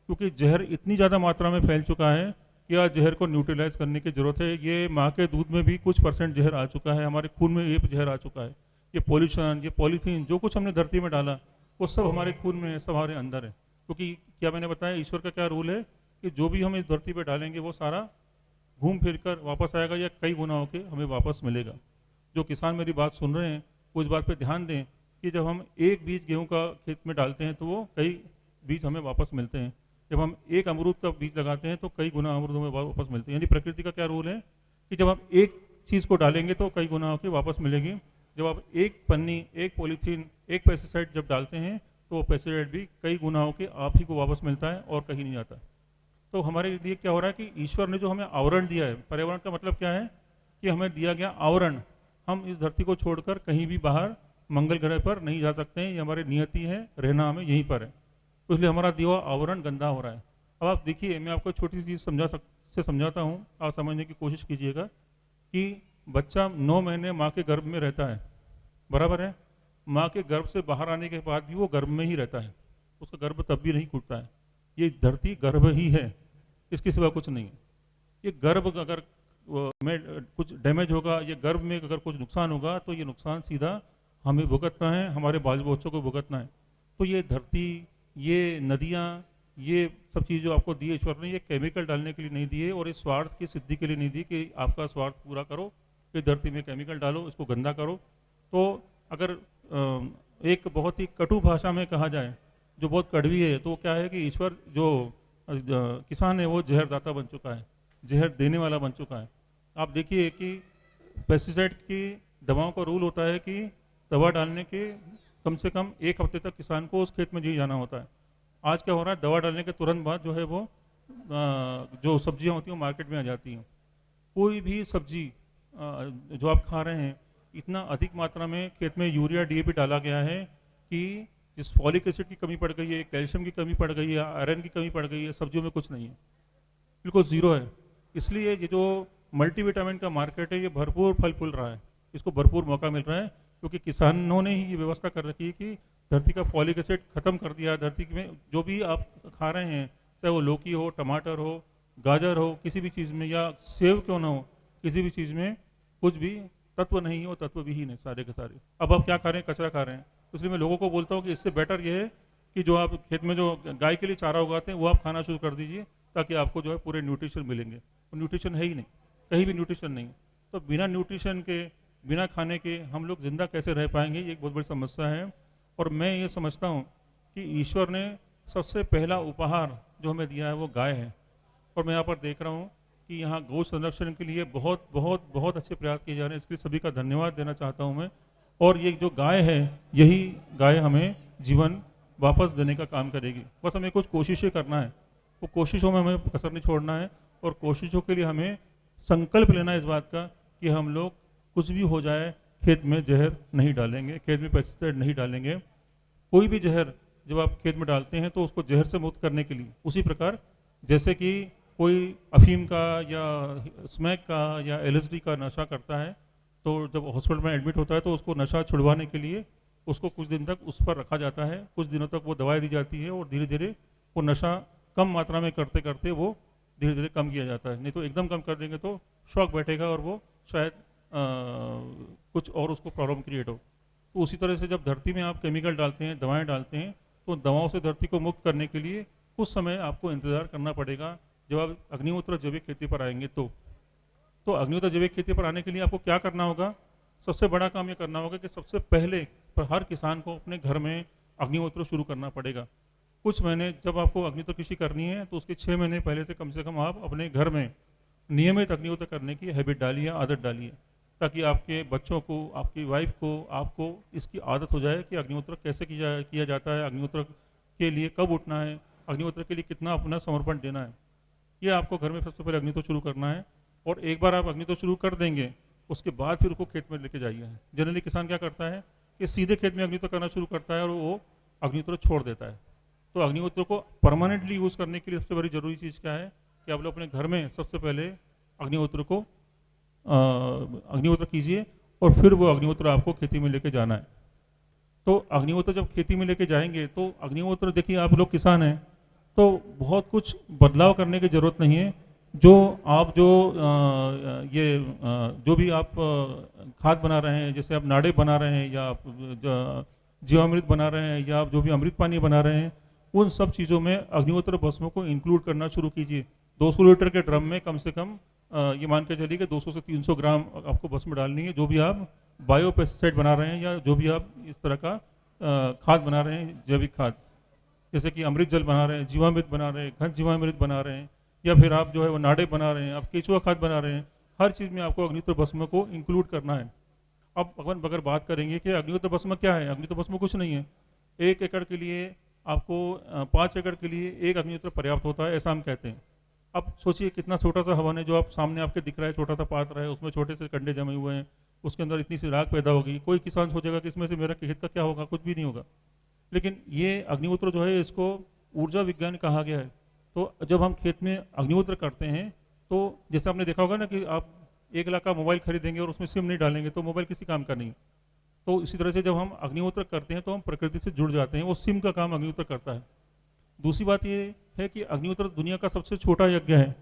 क्योंकि जहर इतनी ज़्यादा मात्रा में फैल चुका है कि आज जहर को न्यूट्रलाइज करने की ज़रूरत है। ये माँ के दूध में भी कुछ % जहर आ चुका है, हमारे खून में ये जहर आ चुका है। ये पॉल्यूशन, ये पॉलीथीन, जो कुछ हमने धरती में डाला, वो सब हमारे खून में है, सब हमारे अंदर है। क्योंकि क्या मैंने बताया, ईश्वर का क्या रूल है कि जो भी हम इस धरती पर डालेंगे वो सारा घूम फिर कर वापस आएगा, या कई गुना होकर हमें वापस मिलेगा। जो किसान मेरी बात सुन रहे हैं वो इस बात पे ध्यान दें कि जब हम एक बीज गेहूं का खेत में डालते हैं तो वो कई बीज हमें वापस मिलते हैं। जब हम एक अमरूद का बीज लगाते हैं तो कई गुना अमरूद हमें वापस मिलते हैं। यानी प्रकृति का क्या रूल है कि जब आप एक चीज़ को डालेंगे तो कई गुना होकर वापस मिलेगी। जब आप एक पन्नी, एक पॉलीथीन, एक पेस्टिसाइड जब डालते हैं तो वो पेस्टिसाइड भी कई गुना होकर आप ही को वापस मिलता है और कहीं नहीं जाता। तो हमारे लिए क्या हो रहा है कि ईश्वर ने जो हमें आवरण दिया है, पर्यावरण का मतलब क्या है कि हमें दिया गया आवरण, हम इस धरती को छोड़कर कहीं भी बाहर मंगल ग्रह पर नहीं जा सकते हैं। ये हमारी नियति है, रहना हमें यहीं पर है। तो इसलिए हमारा दिया हुआ आवरण गंदा हो रहा है। अब आप देखिए, मैं आपको छोटी सी चीज़ समझाता हूँ, आप समझने की कोशिश कीजिएगा कि बच्चा 9 महीने माँ के गर्भ में रहता है, बराबर है। माँ के गर्भ से बाहर आने के बाद भी वो गर्भ में ही रहता है, उसका गर्भ तब भी नहीं फूटता है। ये धरती गर्भ ही है, इसके सिवा कुछ नहीं है। ये गर्भ अगर में कुछ डैमेज होगा, ये गर्भ में अगर कुछ नुकसान होगा, तो ये नुकसान सीधा हमें भुगतना है, हमारे बाल बच्चों को भुगतना है। तो ये धरती, ये नदियाँ, ये सब चीज़ जो आपको दी ईश्वर ने, ये केमिकल डालने के लिए नहीं दिए और इस स्वार्थ की सिद्धि के लिए नहीं दी कि आपका स्वार्थ पूरा करो, कि धरती में केमिकल डालो, इसको गंदा करो। तो अगर एक बहुत ही कटु भाषा में कहा जाए, जो बहुत कड़वी है, तो क्या है कि ईश्वर जो किसान है वो जहरदाता बन चुका है, जहर देने वाला बन चुका है। आप देखिए कि पेस्टिसाइड की दवाओं का रूल होता है कि दवा डालने के कम से कम 1 हफ्ते तक किसान को उस खेत में जी जाना होता है। आज क्या हो रहा है, दवा डालने के तुरंत बाद जो है वो जो सब्जियां होती हैं वो मार्केट में आ जाती हैं। कोई भी सब्जी जो आप खा रहे हैं, इतना अधिक मात्रा में खेत में यूरिया डीएपी डाला गया है कि जिस फॉलिक एसिड की कमी पड़ गई है, कैल्शियम की कमी पड़ गई है, आयरन की कमी पड़ गई है, सब्जियों में कुछ नहीं है, बिल्कुल ज़ीरो है। इसलिए ये जो मल्टीविटामिन का मार्केट है, ये भरपूर फल फूल रहा है, इसको भरपूर मौका मिल रहा है, क्योंकि किसानों ने ही ये व्यवस्था कर रखी है कि धरती का फॉलिक एसिड खत्म कर दिया। धरती में जो भी आप खा रहे हैं, चाहे वो लौकी हो, टमाटर हो, गाजर हो, किसी भी चीज़ में, या सेब क्यों ना हो, किसी भी चीज़ में कुछ भी तत्व नहीं हो, तत्व विहीन है सारे के सारे। अब आप क्या खा रहे हैं, कचरा खा रहे हैं। इसलिए मैं लोगों को बोलता हूँ कि इससे बेटर ये है कि जो आप खेत में जो गाय के लिए चारा उगाते हैं वो आप खाना शुरू कर दीजिए, ताकि आपको जो है पूरे न्यूट्रिशन मिलेंगे। तो न्यूट्रिशन है ही नहीं, कहीं भी न्यूट्रिशन नहीं। तो बिना न्यूट्रिशन के, बिना खाने के हम लोग जिंदा कैसे रह पाएंगे, ये एक बहुत बड़ी समस्या है। और मैं ये समझता हूँ कि ईश्वर ने सबसे पहला उपहार जो हमें दिया है वो गाय है। और मैं यहाँ पर देख रहा हूँ कि यहाँ गौ संरक्षण के लिए बहुत बहुत बहुत अच्छे प्रयास किए जा रहे हैं, इसके लिए सभी का धन्यवाद देना चाहता हूँ मैं। और ये जो गाय है, यही गाय हमें जीवन वापस देने का काम करेगी। बस हमें कुछ कोशिशें करना है, वो कोशिशों में हमें कसर नहीं छोड़ना है, और कोशिशों के लिए हमें संकल्प लेना है इस बात का कि हम लोग कुछ भी हो जाए खेत में जहर नहीं डालेंगे, खेत में पेस्टिसाइड नहीं डालेंगे। कोई भी जहर जब आप खेत में डालते हैं तो उसको जहर से मुक्त करने के लिए, उसी प्रकार जैसे कि कोई अफीम का या स्मैक का या एलएसडी का नशा करता है, तो जब हॉस्पिटल में एडमिट होता है तो उसको नशा छुड़वाने के लिए उसको कुछ दिन तक उस पर रखा जाता है, कुछ दिनों तक वो दवाई दी जाती है, और धीरे धीरे वो नशा कम मात्रा में करते करते वो धीरे धीरे कम किया जाता है। नहीं तो एकदम कम कर देंगे तो शॉक बैठेगा और वो शायद कुछ और उसको प्रॉब्लम क्रिएट हो। तो उसी तरह से जब धरती में आप केमिकल डालते हैं, दवाएं डालते हैं, तो दवाओं से धरती को मुक्त करने के लिए कुछ समय आपको इंतजार करना पड़ेगा। जब आप अग्निहोत्र जैविक खेती पर आएंगे तो अग्निहोत्र जैविक खेती पर आने के लिए आपको क्या करना होगा, सबसे बड़ा काम ये करना होगा कि सबसे पहले हर किसान को अपने घर में अग्निहोत्र शुरू करना पड़ेगा। कुछ महीने जब आपको अग्निहोत्र कृषि करनी है तो उसके 6 महीने पहले से कम आप अपने घर में नियमित अग्निहोत्र करने की हैबिट डालिए, आदत डालिए, ताकि आपके बच्चों को, आपकी वाइफ को, आपको इसकी आदत हो जाए कि अग्निहोत्र कैसे किया जाता है, अग्निहोत्र के लिए कब उठना है, अग्निहोत्र के लिए कितना अपना समर्पण देना है। ये आपको घर में सबसे पहले अग्निहोत्र शुरू करना है। और एक बार आप अग्निहोत्र शुरू कर देंगे, उसके बाद फिर उसको खेत में लेके जाइए। जनरली किसान क्या करता है कि सीधे खेत में अग्निहोत्र करना शुरू करता है और वो अग्निहोत्र छोड़ देता है। तो अग्निहोत्र को परमानेंटली यूज़ करने के लिए सबसे बड़ी जरूरी चीज़ क्या है कि आप लोग अपने घर में सबसे पहले अग्निहोत्र कीजिए, और फिर वो अग्निहोत्र आपको खेती में लेके जाना है। तो अग्निहोत्र जब खेती में लेके जाएंगे तो अग्निहोत्र, देखिए आप लोग किसान हैं तो बहुत कुछ बदलाव करने की ज़रूरत नहीं है। जो आप जो भी आप खाद बना रहे हैं, जैसे आप नाड़े बना रहे हैं या आप जीवामृत बना रहे हैं या आप जो भी अमृत पानी बना रहे हैं, उन सब चीज़ों में अग्निहोत्र भस्म को इंक्लूड करना शुरू कीजिए। 200 लीटर के ड्रम में कम से कम ये मान के चलिए कि 200 से 300 ग्राम आपको भस्म डालनी है। जो भी आप बायो पेस्टिसाइड बना रहे हैं या जो भी आप इस तरह का खाद बना रहे हैं, जैविक खाद, जैसे कि अमृत जल बना रहे हैं, जीवामृत बना रहे हैं, घन जीवामृत बना रहे हैं, या फिर आप जो है वो नाड़े बना रहे हैं, आप केचुआ खाद बना रहे हैं, हर चीज़ में आपको अग्निहोत्र भस्म को इंक्लूड करना है। अब अगर बात करेंगे कि अग्निहोत्र भस्म क्या है, अग्निहोत्र भस्म कुछ नहीं है। 1 एकड़ के लिए आपको 5 एकड़ के लिए 1 अग्निहोत्र पर्याप्त होता है, ऐसा हम कहते हैं। अब सोचिए कितना छोटा सा हवन है जो आप सामने आपके दिख रहा है, छोटा सा पात्र है, उसमें छोटे से कंडे जमे हुए हैं, उसके अंदर इतनी सी राख पैदा होगी। कोई किसान सोचेगा कि इसमें से मेरा खेत का क्या होगा, कुछ भी नहीं होगा। लेकिन ये अग्निहोत्र जो है, इसको ऊर्जा विज्ञान कहा गया है। तो जब हम खेत में अग्निहोत्र करते हैं तो जैसे आपने देखा होगा ना कि आप 1 लाख का मोबाइल खरीदेंगे और उसमें सिम नहीं डालेंगे तो मोबाइल किसी काम का नहीं। तो इसी तरह से जब हम अग्निहोत्र करते हैं तो हम प्रकृति से जुड़ जाते हैं, वो सिम का काम अग्निहोत्र करता है। दूसरी बात ये है कि अग्निहोत्र दुनिया का सबसे छोटा यज्ञ है,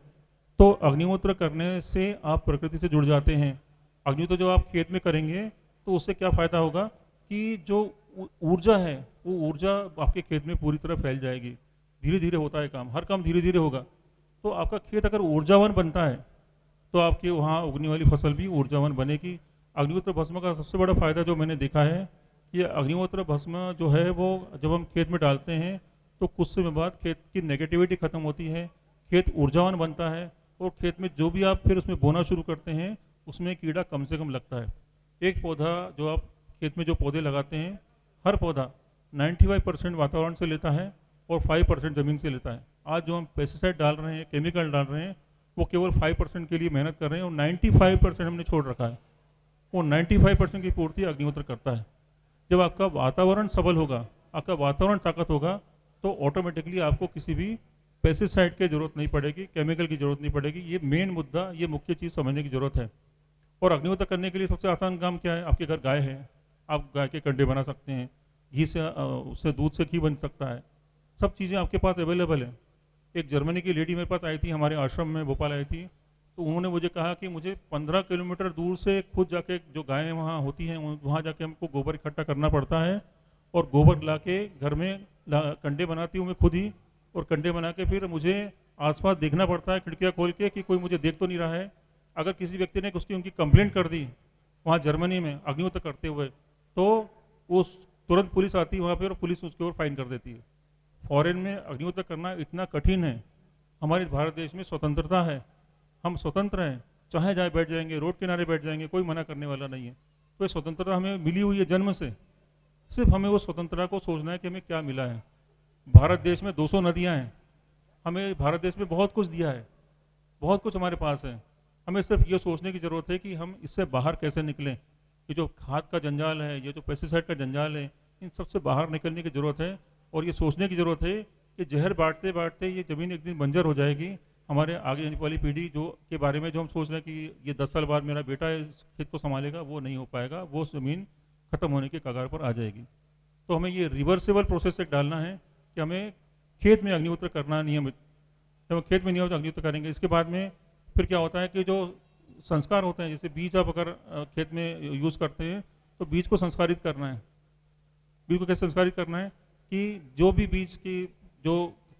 तो अग्निहोत्र करने से आप प्रकृति से जुड़ जाते हैं। अग्निहोत्र जो आप खेत में करेंगे तो उससे क्या फ़ायदा होगा कि जो ऊर्जा है वो ऊर्जा आपके खेत में पूरी तरह फैल जाएगी। धीरे धीरे होता है काम, हर काम धीरे धीरे होगा। तो आपका खेत अगर ऊर्जावान बनता है तो आपके वहाँ उगने वाली फसल भी ऊर्जावान बनेगी। अग्निहोत्र भस्म का सबसे बड़ा फायदा जो मैंने देखा है कि अग्निहोत्र भस्म जो है वो जब हम खेत में डालते हैं तो कुछ समय बाद खेत की नेगेटिविटी खत्म होती है, खेत ऊर्जावान बनता है और खेत में जो भी आप फिर उसमें बोना शुरू करते हैं उसमें कीड़ा कम से कम लगता है। एक पौधा जो आप खेत में जो पौधे लगाते हैं, हर पौधा 95% वातावरण से लेता है और 5% ज़मीन से लेता है। आज जो हम पेस्टिसाइड डाल रहे हैं, केमिकल डाल रहे हैं, वो केवल 5% के लिए मेहनत कर रहे हैं और 95% हमने छोड़ रखा है। वो 95% की पूर्ति अग्निहोत्र करता है। जब आपका वातावरण सबल होगा, आपका वातावरण ताकत होगा, तो ऑटोमेटिकली आपको किसी भी पेस्टिसाइड की जरूरत नहीं पड़ेगी, केमिकल की जरूरत नहीं पड़ेगी। ये मेन मुद्दा, ये मुख्य चीज़ समझने की जरूरत है। और अग्निहोत्र करने के लिए सबसे आसान काम क्या है? आपके घर गाय है, आप गाय के कंडे बना सकते हैं, घी से उससे दूध से घी बन सकता है, सब चीज़ें आपके पास अवेलेबल है। एक जर्मनी की लेडी मेरे पास आई थी, हमारे आश्रम में भोपाल आई थी, तो उन्होंने मुझे कहा कि मुझे 15 किलोमीटर दूर से खुद जाके जो गायें वहाँ होती हैं वहाँ जाके हमको गोबर इकट्ठा करना पड़ता है और गोबर ला के घर में कंडे बनाती हूँ मैं खुद ही, और कंडे बना के फिर मुझे आसपास देखना पड़ता है खिड़कियाँ खोल के कि कोई मुझे देख तो नहीं रहा है। अगर किसी व्यक्ति ने उनकी कंप्लेंट कर दी वहाँ जर्मनी में अग्निहोत्र करते हुए तो वो तुरंत पुलिस आती है वहाँ पर और पुलिस उसके ऊपर फाइन कर देती है। फॉरेन में अग्निहोत्र करना इतना कठिन है। हमारे भारत देश में स्वतंत्रता है, हम स्वतंत्र हैं, चाहे जाए बैठ जाएंगे, रोड किनारे बैठ जाएंगे, कोई मना करने वाला नहीं है। तो ये स्वतंत्रता हमें मिली हुई है जन्म से, सिर्फ हमें वो स्वतंत्रता को सोचना है कि हमें क्या मिला है। भारत देश में 200 नदियाँ हैं, हमें भारत देश में बहुत कुछ दिया है, बहुत कुछ हमारे पास है। हमें सिर्फ ये सोचने की ज़रूरत है कि हम इससे बाहर कैसे निकलें। ये जो खाद का जंजाल है, ये जो पेस्टिसाइड का जंजाल है, इन सबसे बाहर निकलने की ज़रूरत है। और ये सोचने की ज़रूरत है कि जहर बांटते बांटते ये ज़मीन एक दिन बंजर हो जाएगी। हमारे आगे आने वाली पीढ़ी जो के बारे में जो हम सोच रहे हैं कि ये 10 साल बाद मेरा बेटा इस खेत को संभालेगा, वो नहीं हो पाएगा, वो ज़मीन खत्म होने के कगार पर आ जाएगी। तो हमें ये रिवर्सिबल प्रोसेस से डालना है कि हमें खेत में अग्निहोत्र करना नियमित। जब हम खेत में नियमित अग्निहोत्र करेंगे, इसके बाद में फिर क्या होता है कि जो संस्कार होते हैं, जैसे बीज आप अगर खेत में यूज़ करते हैं तो बीज को संस्कारित करना है। बीज को कैसे संस्कारित करना है कि जो भी बीज की जो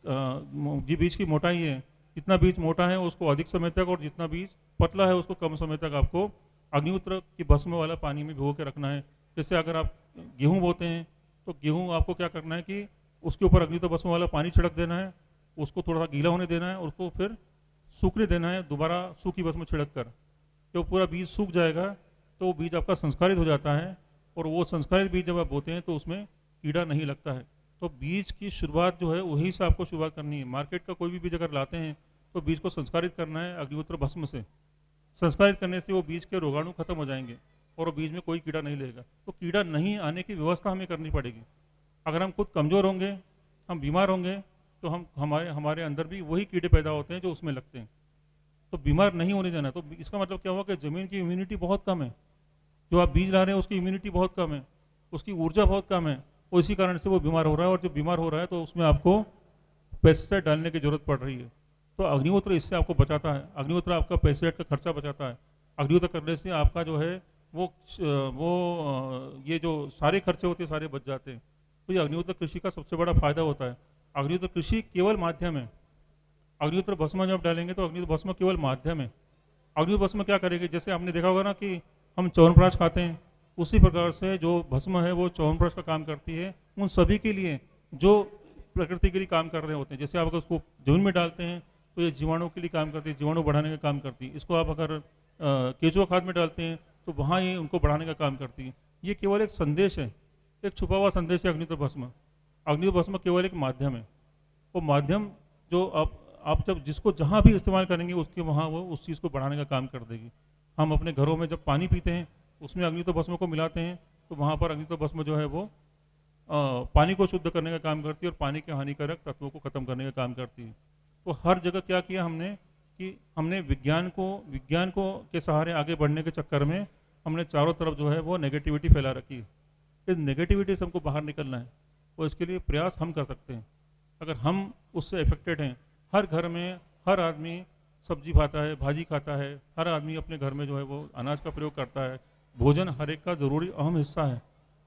बीज की मोटाई है, जितना बीज मोटा है उसको अधिक समय तक और जितना बीज पतला है उसको कम समय तक आपको अग्निहोत्र की भस्म वाला पानी में भिगो के रखना है। जैसे अगर आप गेहूं बोते हैं तो गेहूं आपको क्या करना है कि उसके ऊपर अग्निहोत्र भस्म वाला पानी छिड़क देना है, उसको थोड़ा सा गीला होने देना है और उसको फिर सूखने देना है, दोबारा सूखी भस्म छिड़क कर। जब पूरा बीज सूख जाएगा तो वो बीज आपका संस्कारित हो जाता है और वो संस्कारित बीज जब आप बोते हैं तो उसमें कीड़ा नहीं लगता है। तो बीज की शुरुआत जो है वहीं से आपको शुरुआत करनी है। मार्केट का कोई भी बीज अगर लाते हैं तो बीज को संस्कारित करना है अग्निहोत्र भस्म से। संस्कारित करने से वो बीज के रोगाणु खत्म हो जाएंगे और वो बीज में कोई कीड़ा नहीं लगेगा। तो कीड़ा नहीं आने की व्यवस्था हमें करनी पड़ेगी। अगर हम खुद कमज़ोर होंगे, हम बीमार होंगे, तो हमारे अंदर भी वही कीड़े पैदा होते हैं जो उसमें लगते हैं। तो बीमार नहीं होने देना। तो इसका मतलब क्या हुआ कि ज़मीन की इम्यूनिटी बहुत कम है। जो आप बीज ला रहे हैं उसकी इम्यूनिटी बहुत कम है, उसकी ऊर्जा बहुत कम है, और इसी कारण से वो बीमार हो रहा है। और जब बीमार हो रहा है तो उसमें आपको पेस्टिसाइड डालने की जरूरत पड़ रही है। तो अग्निहोत्र इससे आपको बचाता है। अग्निहोत्र आपका पेस्टिसाइड का खर्चा बचाता है। अग्निहोत्र करने से आपका जो है वो ये जो सारे खर्चे होते हैं सारे बच जाते हैं। तो ये अग्निहोत्र कृषि का सबसे बड़ा फायदा होता है। अग्निहोत्र कृषि केवल माध्यम है। अग्निहोत्र भस्म जब डालेंगे तो अग्निहोत्र भस्म केवल माध्यम है। अग्निहोत्र भस्म क्या करेगी? जैसे आपने देखा होगा ना कि हम च्यवनप्राश खाते हैं, उसी प्रकार से जो भस्म है वो च्यवनप्राश का काम करती है उन सभी के लिए जो प्रकृति के लिए काम कर रहे होते हैं। जैसे आप अगर उसको जमीन में डालते हैं तो ये जीवाणु के लिए काम करती है, जीवाणु बढ़ाने का काम करती है। इसको आप अगर केंचुआ खाद में डालते हैं तो वहाँ ये उनको बढ़ाने का काम करती है। ये केवल एक संदेश है, एक छुपा हुआ संदेश है अग्निहोत्र भस्म। अग्निहोत्र भस्म केवल एक माध्यम है। वो माध्यम जो आप जब जिसको जहाँ भी इस्तेमाल करेंगे उसके वहाँ वो उस चीज़ को बढ़ाने का काम कर देगी। हम अपने घरों में जब पानी पीते हैं उसमें अग्निहोत्र भस्म को मिलाते हैं तो वहाँ पर अग्निहोत्र भस्म जो है वो पानी को शुद्ध करने का काम करती है और पानी के हानिकारक तत्वों को खत्म करने का काम करती है। तो हर जगह क्या किया हमने कि हमने विज्ञान को के सहारे आगे बढ़ने के चक्कर में हमने चारों तरफ जो है वो नेगेटिविटी फैला रखी है। इस नेगेटिविटी से हमको बाहर निकलना है और इसके लिए प्रयास हम कर सकते हैं। अगर हम उससे इफेक्टेड हैं, हर घर में हर आदमी सब्जी खाता है, भाजी खाता है, हर आदमी अपने घर में जो है वो अनाज का प्रयोग करता है, भोजन हर एक का जरूरी अहम हिस्सा है।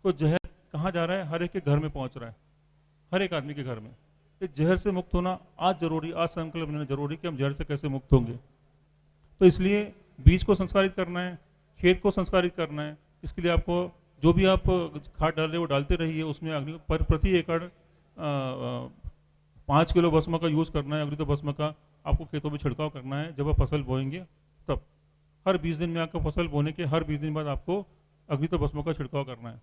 तो जहर कहाँ जा रहा है? हर एक के घर में पहुँच रहा है, हर एक आदमी के घर में। इस जहर से मुक्त होना आज जरूरी, आज संकल्प लेना जरूरी कि हम जहर से कैसे मुक्त होंगे। तो इसलिए बीज को संस्कारित करना है, खेत को संस्कारित करना है। इसके लिए आपको जो भी आप खाद डाल रहे वो डालते रहिए। उसमें अग्नि पर प्रति एकड़ 5 किलो भस्म का यूज़ करना है, अग्नितो भस्म का आपको खेतों में छिड़काव करना है। जब आप फसल बोएंगे तब हर 20 दिन में आपको फसल बोने के हर 20 दिन बाद आपको अग्नितो भस्म का छिड़काव करना है।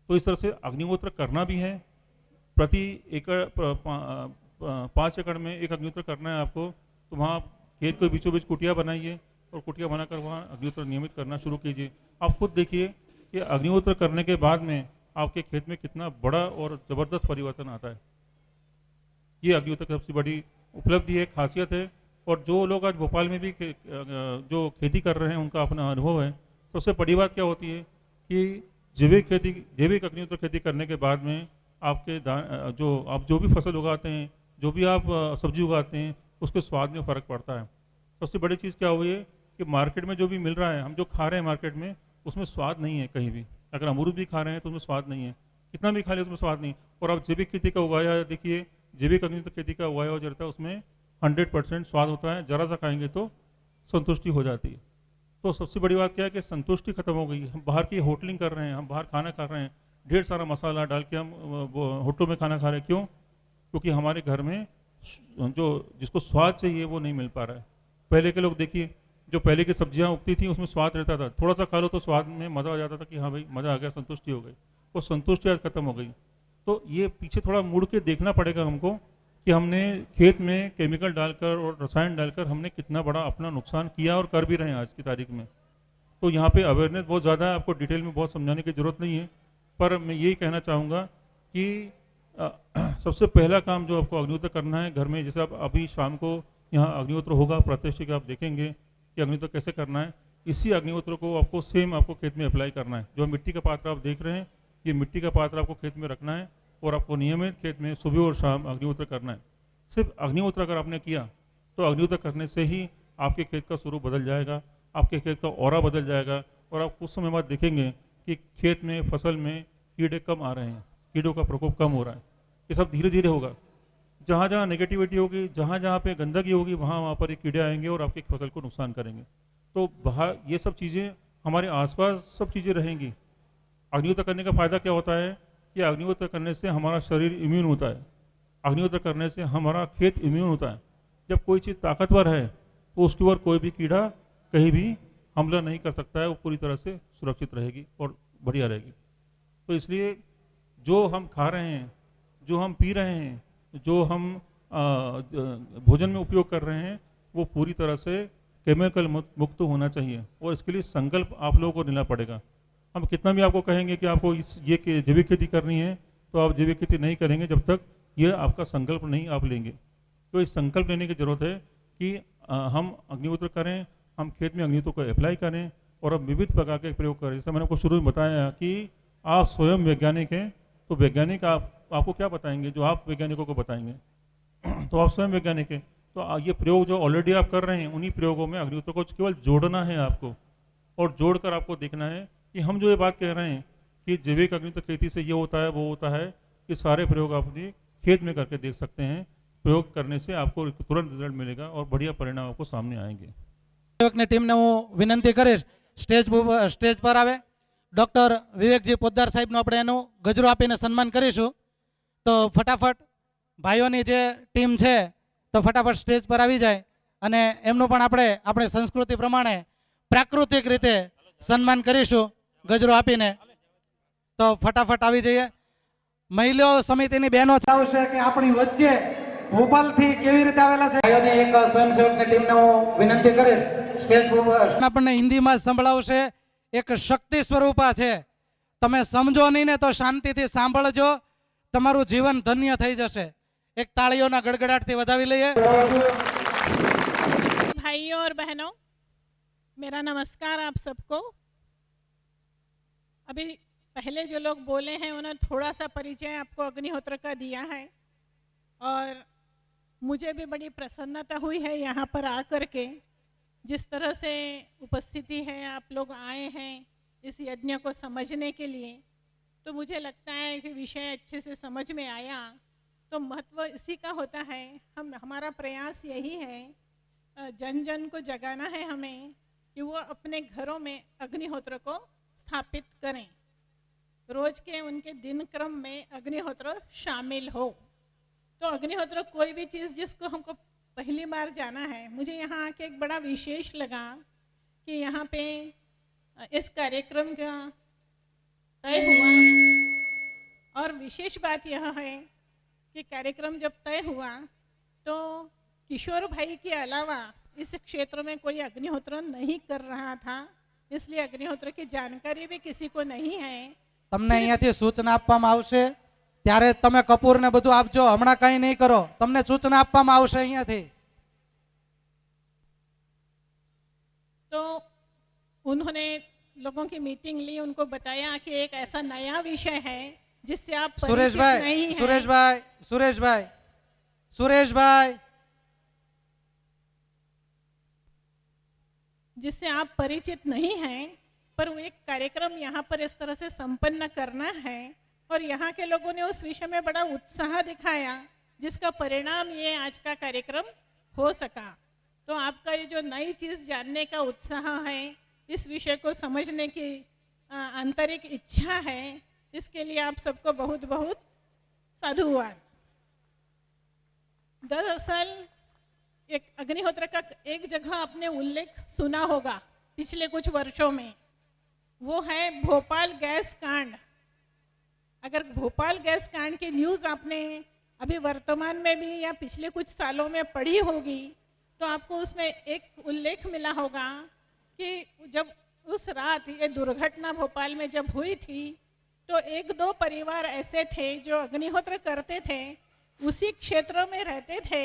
तो इस तरह से अग्निहोत्र करना भी है। प्रति एकड़ 5 एकड़ में एक अग्निहोत्र करना है आपको। तो वहाँ खेत के बीचों बीच कुटिया बनाइए और कुटिया बनाकर वहाँ अग्निहोत्र नियमित करना शुरू कीजिए। आप खुद देखिए कि अग्निहोत्र करने के बाद में आपके खेत में कितना बड़ा और ज़बरदस्त परिवर्तन आता है। ये अग्निहोत्र की सबसे बड़ी उपलब्धि है, खासियत है। और जो लोग आज भोपाल में भी जो खेती कर रहे हैं उनका अपना अनुभव है। सबसे बड़ी बात क्या होती है कि जैविक अग्निहोत्र खेती करने के बाद में आपके आप जो भी फसल उगाते हैं, जो भी आप सब्जी उगाते हैं, उसके स्वाद में फ़र्क पड़ता है। सबसे बड़ी चीज़ क्या हुई है कि मार्केट में जो भी मिल रहा है, हम जो खा रहे हैं मार्केट में, उसमें स्वाद नहीं है कहीं भी। अगर अमरूद भी खा रहे हैं तो उसमें स्वाद नहीं है, कितना भी खा ले उसमें स्वाद नहीं। और आप जैविक खेती का उगाया, देखिए जैविक अग्निहोत्र खेती का उगाया हुआ जो रहता है उसमें 100% स्वाद होता है। जरा सा खाएंगे तो संतुष्टि हो जाती है। तो सबसे बड़ी बात क्या है कि संतुष्टि खत्म हो गई है। हम बाहर की होटलिंग कर रहे हैं, हम बाहर खाना खा रहे हैं, ढेर सारा मसाला डाल के हम होटलों में खाना खा रहे हैं। क्यों? क्योंकि हमारे घर में जो जिसको स्वाद चाहिए वो नहीं मिल पा रहा है। पहले के लोग देखिए, जो पहले की सब्जियां उगती थी उसमें स्वाद रहता था, थोड़ा सा खा लो तो स्वाद में मज़ा आ जाता था कि हाँ भाई मज़ा आ गया, संतुष्टि हो गई। वो संतुष्टि आज खत्म हो गई। तो ये पीछे थोड़ा मुड़ के देखना पड़ेगा हमको कि हमने खेत में केमिकल डालकर और रसायन डालकर हमने कितना बड़ा अपना नुकसान किया और कर भी रहे हैं आज की तारीख में। तो यहाँ पे अवेयरनेस बहुत ज़्यादा है, आपको डिटेल में बहुत समझाने की ज़रूरत नहीं है। पर मैं यही कहना चाहूँगा कि सबसे पहला काम जो आपको अग्निहोत्र करना है घर में, जैसे आप अभी शाम को यहाँ अग्निहोत्र होगा प्रात्यक्षिक, आप देखेंगे कि अग्निहोत्र कैसे करना है। इसी अग्निहोत्र को आपको सेम आपको खेत में अप्लाई करना है। जो मिट्टी का पात्र आप देख रहे हैं, ये मिट्टी का पात्र आपको खेत में रखना है और आपको नियमित खेत में सुबह और शाम अग्निहोत्र करना है। सिर्फ अग्निहोत्र अगर आपने किया तो अग्निहोत्र करने से ही आपके खेत का स्वरूप बदल जाएगा, आपके खेत का ऑरा बदल जाएगा और आप कुछ समय बाद देखेंगे कि खेत में फसल में कीड़े कम आ रहे हैं, कीड़ों का प्रकोप कम हो रहा है। ये सब धीरे धीरे होगा। जहाँ जहाँ नेगेटिविटी होगी, जहाँ जहाँ पे गंदगी होगी, वहाँ पर ये कीड़े आएंगे और आपकी फसल को नुकसान करेंगे। तो बाहर ये सब चीज़ें हमारे आसपास सब चीज़ें रहेंगी। अग्निहोत्र करने का फ़ायदा क्या होता है कि अग्निहोत्र करने से हमारा शरीर इम्यून होता है, अग्निहोत्र करने से हमारा खेत इम्यून होता है। जब कोई चीज़ ताकतवर है तो उसके ऊपर कोई भी कीड़ा कहीं भी हमला नहीं कर सकता है, वो पूरी तरह से सुरक्षित रहेगी और बढ़िया रहेगी। तो इसलिए जो हम खा रहे हैं, जो हम पी रहे हैं, जो हम भोजन में उपयोग कर रहे हैं, वो पूरी तरह से केमिकल मुक्त होना चाहिए। और इसके लिए संकल्प आप लोगों को लेना पड़ेगा। हम कितना भी आपको कहेंगे कि आपको ये जैविक खेती करनी है, तो आप जैविक खेती नहीं करेंगे जब तक ये आपका संकल्प नहीं आप लेंगे। तो इस संकल्प लेने की ज़रूरत है कि हम अग्निहोत्र करें, हम खेत में अग्निहोत्र को अप्लाई करें और अब विविध प्रकार के प्रयोग करें। जैसे मैंने आपको शुरू में बताया कि आप स्वयं वैज्ञानिक हैं, तो वैज्ञानिक आपको क्या बताएंगे जो आप वैज्ञानिकों को बताएंगे। तो आप स्वयं वैज्ञानिक हैं, तो ये प्रयोग जो ऑलरेडी आप कर रहे हैं, उन्हीं प्रयोगों में अग्निहोत्र को केवल जोड़ना है आपको। और जोड़कर आपको देखना है कि हम जो ये बात कह रहे हैं कि जैविक अग्निहोत्र खेती से ये होता है वो होता है, कि सारे प्रयोग आप अपने खेत में करके देख सकते हैं। प्रयोग करने से आपको तुरंत रिजल्ट मिलेगा और बढ़िया परिणाम आपको सामने आएंगे। સેવકની ટીમને હું વિનંતી કરીશ સ્ટેજ પર આવે। ડૉક્ટર વિવેકજી પોદ્દાર સાહેબનું આપણે એનું ગજરો આપીને સન્માન કરીશું। તો ફટાફટ ભાઈઓની જે ટીમ છે તો ફટાફટ સ્ટેજ પર આવી જાય અને એમનું પણ આપણે સંસ્કૃતિ પ્રમાણે પ્રાકૃતિક રીતે સન્માન કરીશું ગજરો આપીને। તો ફટાફટ આવી જઈએ। મહિલા સમિતિની બહેનો આવશે કે આપણી વચ્ચે ભોપાલથી કેવી રીતે આવેલા છે ભાઈઓની એક સ્વયંસેવકની ટીમને હું વિનંતી કરીશ। સ્ટેજ પર આપણને હિન્દીમાં સંભળાવશે। એક શક્તિ સ્વરૂપા છે, તમે સમજો નહીં ને તો શાંતિથી સાંભળજો, તમારું જીવન ધન્ય થઈ જશે। એક તાળીઓના ગડગડાટથી વધાવી લઈએ। भाइयों और बहनों, मेरा नमस्कार आप सबको। अभी पहले जो लोग बोले हैं उन्होंने थोड़ा सा परिचय आपको अग्निहोत्र का दिया है और मुझे भी बड़ी प्रसन्नता हुई है यहाँ पर आकर के। जिस तरह से उपस्थिति है, आप लोग आए हैं इस यज्ञ को समझने के लिए, तो मुझे लगता है कि विषय अच्छे से समझ में आया। तो महत्व इसी का होता है, हमारा प्रयास यही है, जन जन को जगाना है हमें कि वो अपने घरों में अग्निहोत्र को स्थापित करें, रोज के उनके दिनक्रम में अग्निहोत्र शामिल हो। तो अग्निहोत्र कोई भी चीज़ जिसको हमको पहली बार जाना है, मुझे यहाँ आके एक बड़ा विशेष लगा कि यहाँ पे इस कार्यक्रम का तय हुआ। और विशेष बात यह है कि कार्यक्रम जब तय हुआ तो किशोर भाई के अलावा इस क्षेत्र में कोई अग्निहोत्र नहीं कर रहा था, इसलिए अग्निहोत्र की जानकारी भी किसी को नहीं है। તમને અહીંયાથી સૂચના આપવામાં આવશે, ત્યારે તમે કપૂર ને બધું આપજો, હમણાં કઈ નહીં કરો, તમને સૂચના આપવામાં આવશે અહીંયાથી। तो उन्होंने लोगों की मीटिंग ली, उनको बताया कि एक ऐसा नया विषय है जिससे आप परिचित સુરેશભાઈ, नहीं हैं। સુરેશભાઈ, સુરેશભાઈ, સુરેશભાઈ, जिससे आप परिचित नहीं हैं, पर वो एक कार्यक्रम यहाँ पर इस तरह से संपन्न करना है और यहाँ के लोगों ने उस विषय में बड़ा उत्साह दिखाया, जिसका परिणाम ये आज का कार्यक्रम हो सका। तो आपका ये जो नई चीज़ जानने का उत्साह है, इस विषय को समझने की आंतरिक इच्छा है, इसके लिए आप सबको बहुत बहुत साधुवाद। दरअसल एक अग्निहोत्र का एक जगह आपने उल्लेख सुना होगा पिछले कुछ वर्षों में, वो है भोपाल गैस कांड। अगर भोपाल गैस कांड की न्यूज़ आपने अभी वर्तमान में भी या पिछले कुछ सालों में पढ़ी होगी, तो आपको उसमें एक उल्लेख मिला होगा कि जब उस रात ये दुर्घटना भोपाल में जब हुई थी, तो एक दो परिवार ऐसे थे जो अग्निहोत्र करते थे, उसी क्षेत्र में रहते थे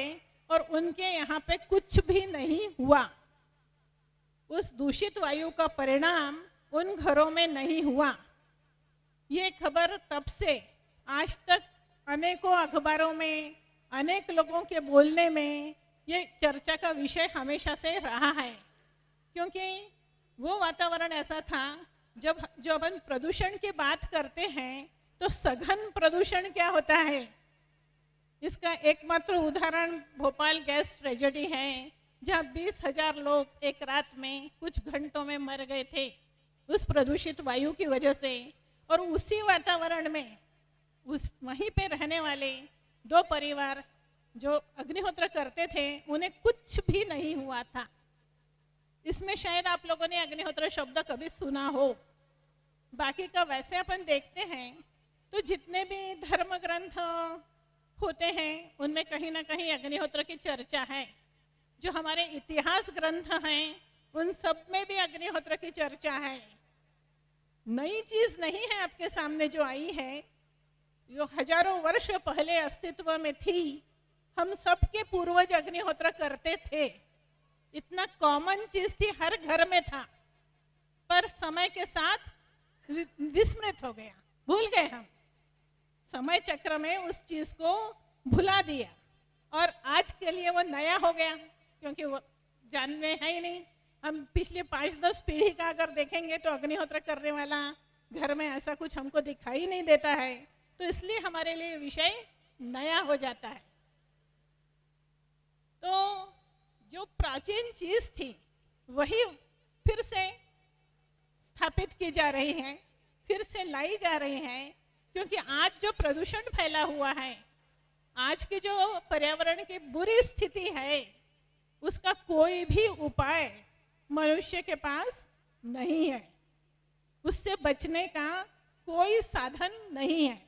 और उनके यहाँ पे कुछ भी नहीं हुआ। उस दूषित वायु का परिणाम उन घरों में नहीं हुआ। ये खबर तब से आज तक अनेकों अखबारों में, अनेक लोगों के बोलने में ये चर्चा का विषय हमेशा से रहा है, क्योंकि वो वातावरण ऐसा था जब अपन प्रदूषण की बात करते हैं तो सघन प्रदूषण क्या होता है, इसका एकमात्र उदाहरण भोपाल गैस ट्रेजेडी है, जहाँ 20,000 लोग एक रात में कुछ घंटों में मर गए थे उस प्रदूषित वायु की वजह से। और उसी वातावरण में वहीं पे रहने वाले दो परिवार जो अग्निहोत्र करते थे, उन्हें कुछ भी नहीं हुआ था। इसमें शायद आप लोगों ने अग्निहोत्र शब्द कभी सुना हो। बाकी का वैसे अपन देखते हैं तो जितने भी धर्म ग्रंथ होते हैं उनमें कहीं ना कहीं अग्निहोत्र की चर्चा है। जो हमारे इतिहास ग्रंथ हैं उन सब में भी अग्निहोत्र की चर्चा है। नई चीज नहीं है आपके सामने जो आई है, जो हजारों वर्ष पहले अस्तित्व में थी। हम सबके पूर्वज अग्निहोत्र करते थे, इतना कॉमन चीज थी, हर घर में था, पर समय के साथ विस्मृत हो गया, भूल गए हम। समय चक्र में उस चीज को भुला दिया और आज के लिए वो नया हो गया, क्योंकि वो जानने है ही नहीं। हम पिछले 5-10 पीढ़ी का अगर देखेंगे तो अग्निहोत्र करने वाला घर में ऐसा कुछ हमको दिखाई नहीं देता है, तो इसलिए हमारे लिए विषय नया हो जाता है। तो जो प्राचीन चीज थी वही फिर से स्थापित की जा रही है, फिर से लाई जा रही है, क्योंकि आज जो प्रदूषण फैला हुआ है, आज की जो पर्यावरण की बुरी स्थिति है, उसका कोई भी उपाय मनुष्य के पास नहीं है, उससे बचने का कोई साधन नहीं है।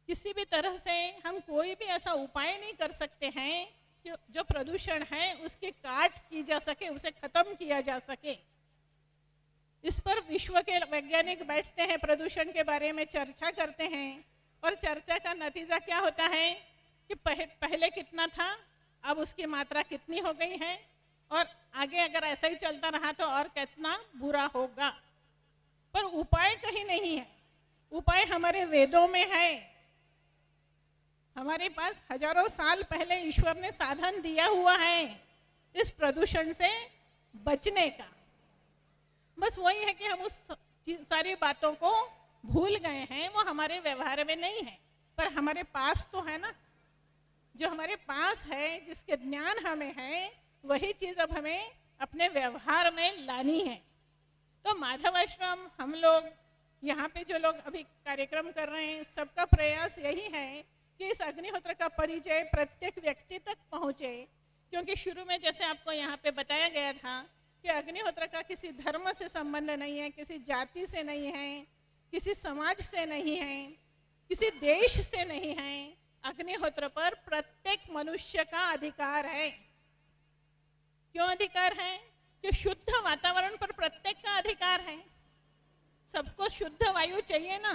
किसी भी तरह से हम कोई भी ऐसा उपाय नहीं कर सकते हैं कि जो प्रदूषण है उसकी काट की जा सके, उसे खत्म किया जा सके। इस पर विश्व के वैज्ञानिक बैठते हैं, प्रदूषण के बारे में चर्चा करते हैं और चर्चा का नतीजा क्या होता है कि पहले कितना था, अब उसकी मात्रा कितनी हो गई है, और आगे अगर ऐसा ही चलता रहा तो और कितना बुरा होगा। पर उपाय कहीं नहीं है, उपाय हमारे वेदों में है। हमारे पास हजारों साल पहले ईश्वर ने साधन दिया हुआ है इस प्रदूषण से बचने का। बस वही है कि हम उस सारी बातों को भूल गए हैं, वो हमारे व्यवहार में नहीं है। पर हमारे पास तो है ना, जो हमारे पास है, जिसके ज्ञान हमें है, वही चीज अब हमें अपने व्यवहार में लानी है। तो माधव आश्रम, हम लोग यहाँ पे जो लोग अभी कार्यक्रम कर रहे हैं, सबका प्रयास यही है कि इस अग्निहोत्र का परिचय प्रत्येक व्यक्ति तक पहुँचे। क्योंकि शुरू में जैसे आपको यहाँ पे बताया गया था कि अग्निहोत्र का किसी धर्म से संबंध नहीं है, किसी जाति से नहीं है, किसी समाज से नहीं है, किसी देश से नहीं है। अग्निहोत्र पर प्रत्येक मनुष्य का अधिकार है। क्यों अधिकार है? कि शुद्ध वातावरण पर प्रत्येक का अधिकार है। सबको शुद्ध वायु चाहिए ना।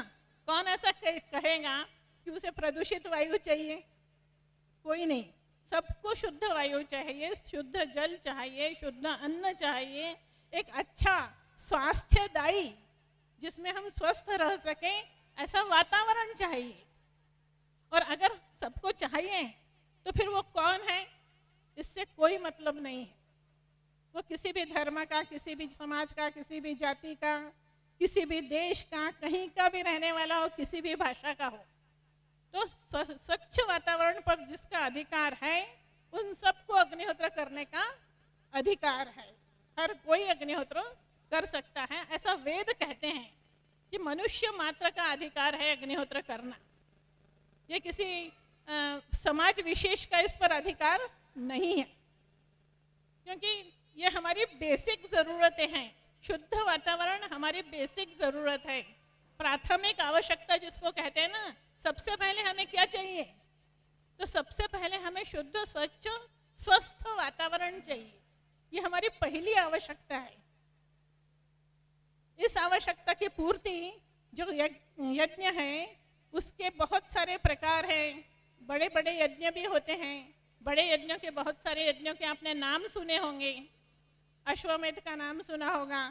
कौन ऐसा कहेगा कि उसे प्रदूषित वायु चाहिए? कोई नहीं। सबको शुद्ध वायु चाहिए, शुद्ध जल चाहिए, शुद्ध अन्न चाहिए, एक अच्छा स्वास्थ्यदायी, जिसमें हम स्वस्थ रह सके, ऐसा वातावरण चाहिए। और अगर सबको चाहिए तो फिर वो कौन है, इससे कोई मतलब नहीं है। वो किसी भी धर्म का, किसी भी समाज का, किसी भी जाति का, किसी भी देश का, कहीं का भी रहने वाला हो, किसी भी भाषा का हो। तो स्वच्छ वातावरण पर जिसका अधिकार है, उन सबको अग्निहोत्र करने का अधिकार है। हर कोई अग्निहोत्र कर सकता है, ऐसा वेद कहते हैं कि मनुष्य मात्र का अधिकार है अग्निहोत्र करना। ये किसी समाज विशेष का इस पर अधिकार नहीं है, क्योंकि ये हमारी बेसिक जरूरतें हैं। शुद्ध वातावरण हमारी बेसिक जरूरत है, प्राथमिक आवश्यकता जिसको कहते हैं ना। सबसे पहले हमें क्या चाहिए? तो सबसे पहले हमें शुद्ध, स्वच्छ, स्वस्थ वातावरण चाहिए। ये हमारी पहली आवश्यकता है। इस आवश्यकता की पूर्ति जो यज्ञ है, उसके बहुत सारे प्रकार हैं। बड़े बड़े यज्ञ भी होते हैं। बड़े यज्ञों के, बहुत सारे यज्ञों के आपने नाम सुने होंगे। अश्वमेध का नाम सुना होगा,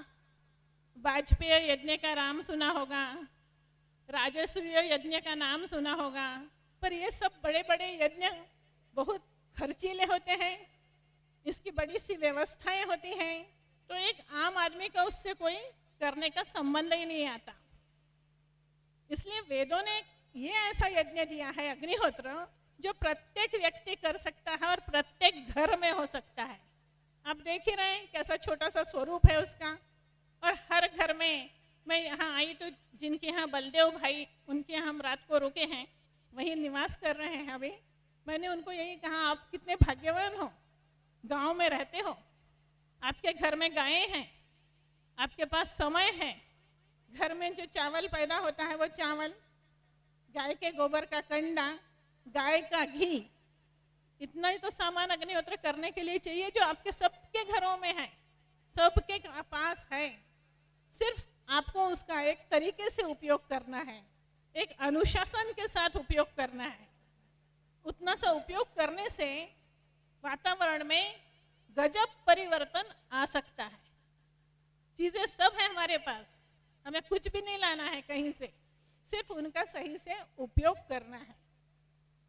वाजपेय यज्ञ का नाम सुना होगा, राजसूय यज्ञ का नाम सुना होगा। पर ये सब बड़े बड़े यज्ञ बहुत खर्चीले होते हैं, इसकी बड़ी सी व्यवस्थाएं होती हैं। तो एक आम आदमी का उससे कोई करने का संबंध ही नहीं आता। इसलिए वेदों ने ये ऐसा यज्ञ दिया है अग्निहोत्र, जो प्रत्येक व्यक्ति कर सकता है और प्रत्येक घर में हो सकता है। आप देख ही रहे हैं कैसा छोटा सा स्वरूप है उसका। और हर घर में, मैं यहाँ आई तो जिनके यहाँ बलदेव भाई, उनके यहाँ हम रात को रुके हैं, वहीं निवास कर रहे हैं अभी। मैंने उनको यही कहा, आप कितने भाग्यवान हो, गांव में रहते हो, आपके घर में गायें हैं, आपके पास समय है। घर में जो चावल पैदा होता है, वो चावल, गाय के गोबर का कंडा, गाय का घी, इतना ही तो सामान अग्निहोत्र करने के लिए चाहिए, जो आपके सबके घरों में है, सबके पास है। सिर्फ आपको उसका एक तरीके से उपयोग करना है, एक अनुशासन के साथ उपयोग करना है। उतना सा उपयोग करने से वातावरण में गजब परिवर्तन आ सकता है। चीजें सब है हमारे पास, हमें कुछ भी नहीं लाना है कहीं से, सिर्फ उनका सही से उपयोग करना है।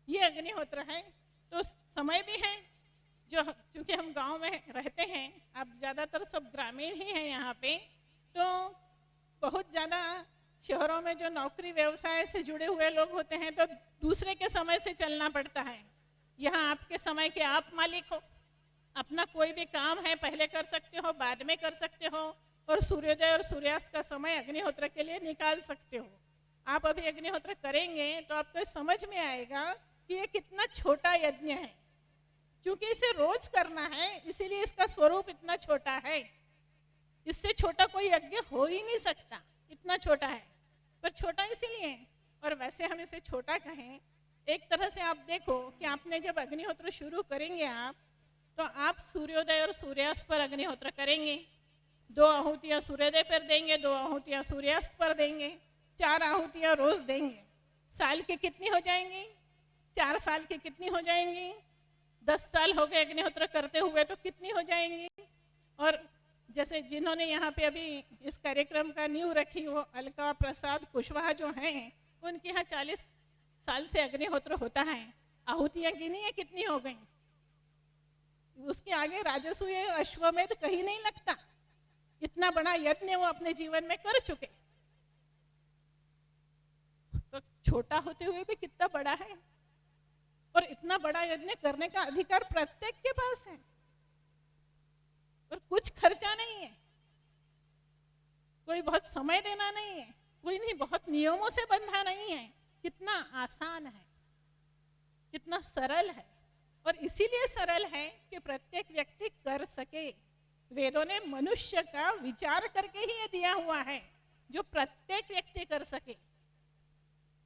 ये अग्निहोत्र है। तो समय भी है, जो क्योंकि हम गांव में रहते हैं, आप ज़्यादातर सब ग्रामीण ही हैं यहाँ पे, तो बहुत ज़्यादा शहरों में जो नौकरी व्यवसाय से जुड़े हुए लोग होते हैं, तो दूसरे के समय से चलना पड़ता है। यहाँ आपके समय के आप मालिक हो, अपना कोई भी काम है पहले कर सकते हो, बाद में कर सकते हो, और सूर्योदय और सूर्यास्त का समय अग्निहोत्र के लिए निकाल सकते हो। आप अभी अग्निहोत्र करेंगे तो आपको समझ में आएगा कि ये कितना छोटा यज्ञ है। क्योंकि इसे रोज करना है, इसीलिए इसका स्वरूप इतना छोटा है। इससे छोटा कोई यज्ञ हो ही नहीं सकता, इतना छोटा है। पर छोटा इसीलिए, और वैसे हम इसे छोटा कहें, एक तरह से आप देखो कि आपने जब अग्निहोत्र शुरू करेंगे आप, तो आप सूर्योदय और सूर्यास्त पर अग्निहोत्र करेंगे। 2 आहुतियाँ सूर्योदय पर देंगे, 2 आहुतियाँ सूर्यास्त पर देंगे, 4 आहुतियाँ रोज देंगे। साल की कितनी हो जाएंगी, 4 साल की कितनी हो जाएंगी, 10 साल हो गए अग्निहोत्र करते हुए तो कितनी हो जाएंगी। और जैसे जिन्होंने यहाँ पे अभी इस कार्यक्रम का नींव रखी, वो अलका प्रसाद कुशवाहा जो हैं, उनके यहाँ 40 साल से अग्निहोत्र होता है। आहुतियाँ गिनी है कितनी हो गई, उसके आगे राजसूय अश्वमेध कहीं नहीं लगता। इतना बड़ा यज्ञ वो अपने जीवन में कर चुके, तो छोटा होते हुए भी कितना बड़ा है। और इतना बड़ा यज्ञ करने का अधिकार प्रत्येक के पास है, और कुछ खर्चा नहीं है, कोई बहुत समय देना नहीं है, कोई नहीं बहुत नियमों से बंधा नहीं है। कितना आसान है, कितना सरल है। और इसीलिए सरल है कि प्रत्येक व्यक्ति कर सके। वेदों ने मनुष्य का विचार करके ही ये दिया हुआ है जो प्रत्येक व्यक्ति कर सके।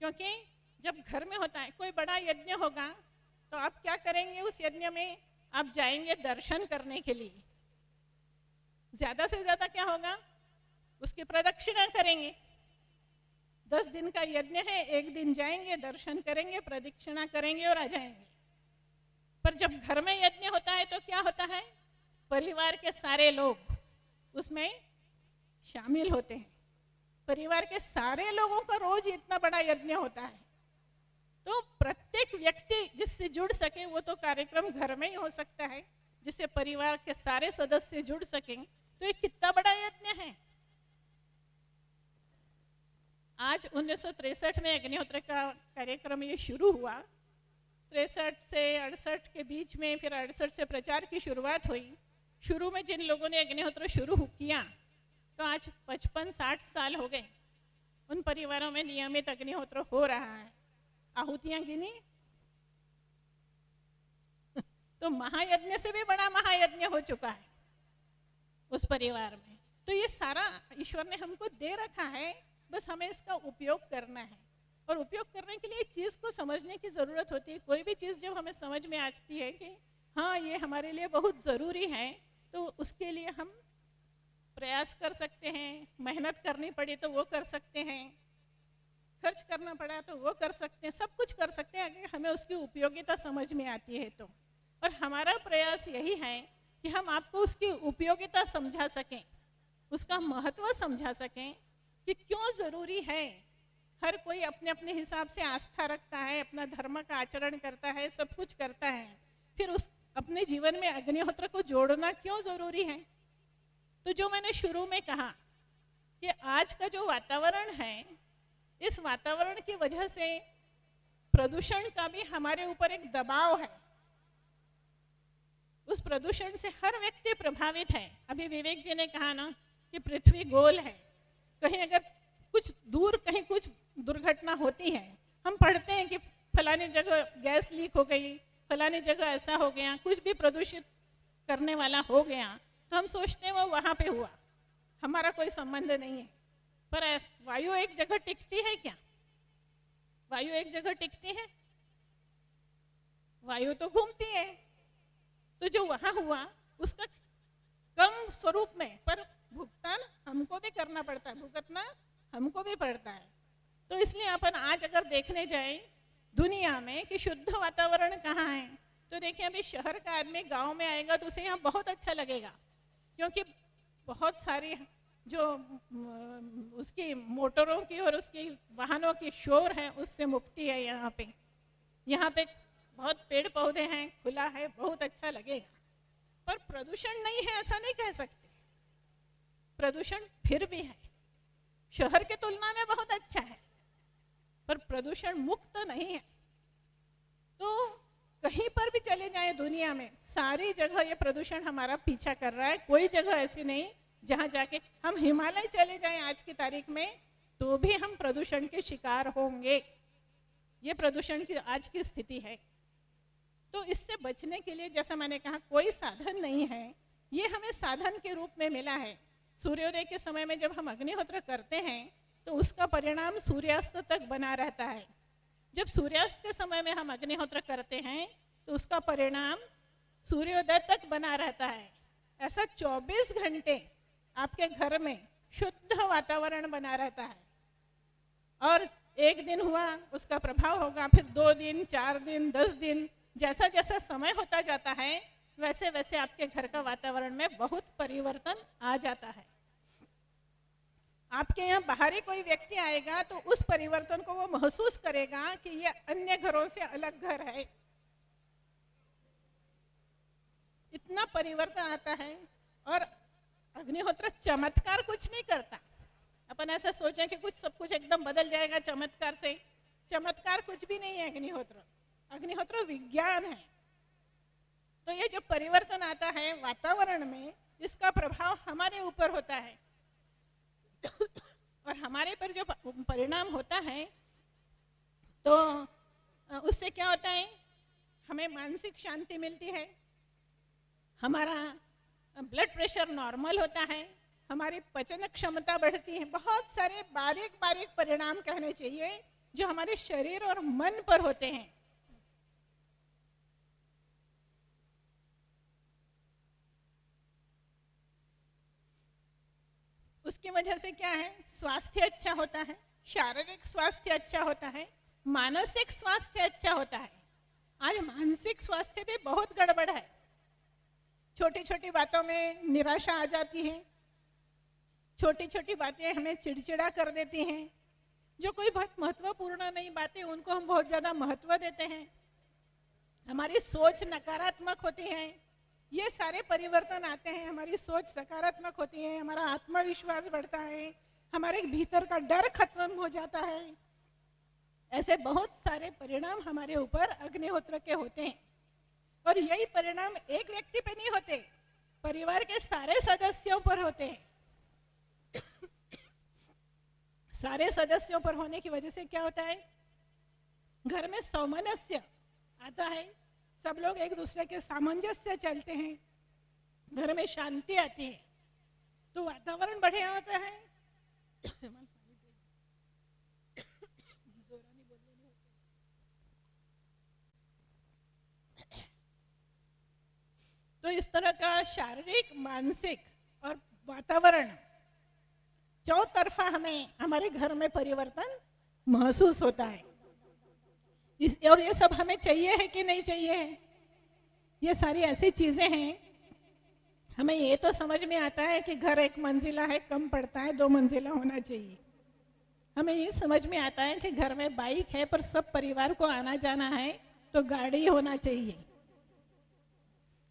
क्योंकि जब घर में होता है कोई बड़ा यज्ञ होगा तो आप क्या करेंगे, उस यज्ञ में आप जाएंगे दर्शन करने के लिए। ज्यादा से ज्यादा क्या होगा, उसकी प्रदक्षिणा करेंगे। 10 दिन का यज्ञ है, एक दिन जाएंगे, दर्शन करेंगे, प्रदक्षिणा करेंगे और आ जाएंगे। पर जब घर में यज्ञ होता है तो क्या होता है, परिवार के सारे लोग उसमें शामिल होते हैं। परिवार के सारे लोगों का रोज इतना बड़ा यज्ञ होता है, तो प्रत्येक व्यक्ति जिससे जुड़ सके, वो तो कार्यक्रम घर में ही हो सकता है, जिससे परिवार के सारे सदस्य जुड़ सकें, तो ये कितना बड़ा यज्ञ है। आज 1963 में अग्निहोत्र का कार्यक्रम ये शुरू हुआ। 63 से 68 के बीच में, फिर 68 से प्रचार की शुरुआत हुई। शुरू में जिन लोगों ने अग्निहोत्र शुरू किया तो आज 55-60 साल हो गए, उन परिवारों में नियमित अग्निहोत्र हो रहा है। आहुतियां गिनी तो महायज्ञ से भी बड़ा महायज्ञ हो चुका है उस परिवार में। तो ये सारा ईश्वर ने हमको दे रखा है, बस हमें इसका उपयोग करना है। और उपयोग करने के लिए चीज़ को समझने की ज़रूरत होती है। कोई भी चीज़ जब हमें समझ में आती है कि हाँ ये हमारे लिए बहुत ज़रूरी है, तो उसके लिए हम प्रयास कर सकते हैं। मेहनत करनी पड़ी तो वो कर सकते हैं, खर्च करना पड़ा तो वो कर सकते हैं, सब कुछ कर सकते हैं अगर हमें उसकी उपयोगिता समझ में आती है तो। और हमारा प्रयास यही है कि हम आपको उसकी उपयोगिता समझा सकें, उसका महत्व समझा सकें कि क्यों ज़रूरी है। हर कोई अपने अपने हिसाब से आस्था रखता है, अपना धर्म का आचरण करता है, सब कुछ करता है, फिर उस अपने जीवन में अग्निहोत्र को जोड़ना क्यों ज़रूरी है। तो जो मैंने शुरू में कहा कि आज का जो वातावरण है, इस वातावरण की वजह से प्रदूषण का भी हमारे ऊपर एक दबाव है। उस प्रदूषण से हर व्यक्ति प्रभावित है। अभी विवेक जी ने कहा ना कि पृथ्वी गोल है, कहीं अगर कुछ दूर कहीं कुछ दुर्घटना होती है, हम पढ़ते हैं कि फलानी जगह गैस लीक हो गई, फलानी जगह ऐसा हो गया, कुछ भी प्रदूषित करने वाला हो गया, तो हम सोचते हैं वो वहाँ पे हुआ, हमारा कोई संबंध नहीं है। पर वायु एक जगह टिकती है क्या? वायु एक जगह टिकती है? वायु तो घूमती है। तो जो वहाँ हुआ उसका कम स्वरूप में, पर भुगतान हमको भी करना पड़ता है, भुगतना हमको भी पड़ता है। तो इसलिए अपन आज अगर देखने जाए दुनिया में कि शुद्ध वातावरण कहाँ है, तो देखिए अभी शहर का आदमी गांव में आएगा तो उसे यहाँ बहुत अच्छा लगेगा, क्योंकि बहुत सारी जो उसकी मोटरों की और उसकी वाहनों की शोर है उससे मुक्ति है। यहाँ पे बहुत पेड़ पौधे हैं, खुला है, बहुत अच्छा लगेगा। पर प्रदूषण नहीं है ऐसा नहीं कह सकते, प्रदूषण फिर भी है, शहर की तुलना में बहुत अच्छा है, पर प्रदूषण मुक्त नहीं है। तो कहीं पर भी चले जाए दुनिया में, सारी जगह ये प्रदूषण हमारा पीछा कर रहा है। कोई जगह ऐसी नहीं जहां जाके हम हिमालय चले जाएं आज की तारीख में तो भी हम प्रदूषण के शिकार होंगे। ये प्रदूषण की आज की स्थिति है। तो इससे बचने के लिए जैसा मैंने कहा कोई साधन नहीं है, ये हमें साधन के रूप में मिला है। सूर्योदय के समय में जब हम अग्निहोत्र करते हैं तो उसका परिणाम सूर्यास्त तक बना रहता है। जब सूर्यास्त के समय में हम अग्निहोत्र करते हैं तो उसका परिणाम सूर्योदय तक बना रहता है। ऐसा 24 घंटे आपके घर में शुद्ध वातावरण बना रहता है। और एक दिन हुआ उसका प्रभाव होगा, फिर 2 दिन, 4 दिन, 10 दिन, जैसा जैसा समय होता जाता है वैसे वैसे आपके घर का वातावरण में बहुत परिवर्तन आ जाता है। आपके यहाँ बाहरी कोई व्यक्ति आएगा तो उस परिवर्तन को वो महसूस करेगा कि ये अन्य घरों से अलग घर है। इतना परिवर्तन आता है। और अग्निहोत्र चमत्कार कुछ नहीं करता। अपन ऐसा सोचें कि कुछ सब कुछ एकदम बदल जाएगा चमत्कार से, चमत्कार कुछ भी नहीं है अग्निहोत्र। अग्निहोत्र विज्ञान है। तो ये जो परिवर्तन आता है वातावरण में, इसका प्रभाव हमारे ऊपर होता है और हमारे पर जो परिणाम होता है तो उससे क्या होता है, हमें मानसिक शांति मिलती है, हमारा ब्लड प्रेशर नॉर्मल होता है, हमारी पचन क्षमता बढ़ती है। बहुत सारे बारीक बारीक परिणाम कहने चाहिए जो हमारे शरीर और मन पर होते हैं। उसकी वजह से क्या है, स्वास्थ्य अच्छा होता है, शारीरिक स्वास्थ्य अच्छा होता है, मानसिक स्वास्थ्य अच्छा होता है। आज मानसिक स्वास्थ्य भी बहुत गड़बड़ है। छोटी छोटी बातों में निराशा आ जाती है, छोटी छोटी बातें हमें चिड़चिड़ा कर देती हैं। जो कोई बहुत महत्वपूर्ण नहीं बातें उनको हम बहुत ज़्यादा महत्व देते हैं। हमारी सोच नकारात्मक होती है। ये सारे परिवर्तन आते हैं, हमारी सोच सकारात्मक होती है, हमारा आत्मविश्वास बढ़ता है, हमारे भीतर का डर खत्म हो जाता है। ऐसे बहुत सारे परिणाम हमारे ऊपर अग्निहोत्र के होते हैं। और यही परिणाम एक व्यक्ति पे नहीं होते, परिवार के सारे सदस्यों पर होते हैं। सारे सदस्यों पर होने की वजह से क्या होता है, घर में सामंजस्य आता है, सब लोग एक दूसरे के सामंजस्य चलते हैं, घर में शांति आती है, तो वातावरण बढ़िया होता है। तो इस तरह का शारीरिक, मानसिक और वातावरण चौतरफा हमें हमारे घर में परिवर्तन महसूस होता है। और ये सब हमें चाहिए है कि नहीं चाहिए है? ये सारी ऐसी चीजें हैं, हमें ये तो समझ में आता है कि घर 1 मंजिला है, कम पड़ता है, 2 मंजिला होना चाहिए। हमें ये समझ में आता है कि घर में बाइक है पर सब परिवार को आना जाना है तो गाड़ी होना चाहिए।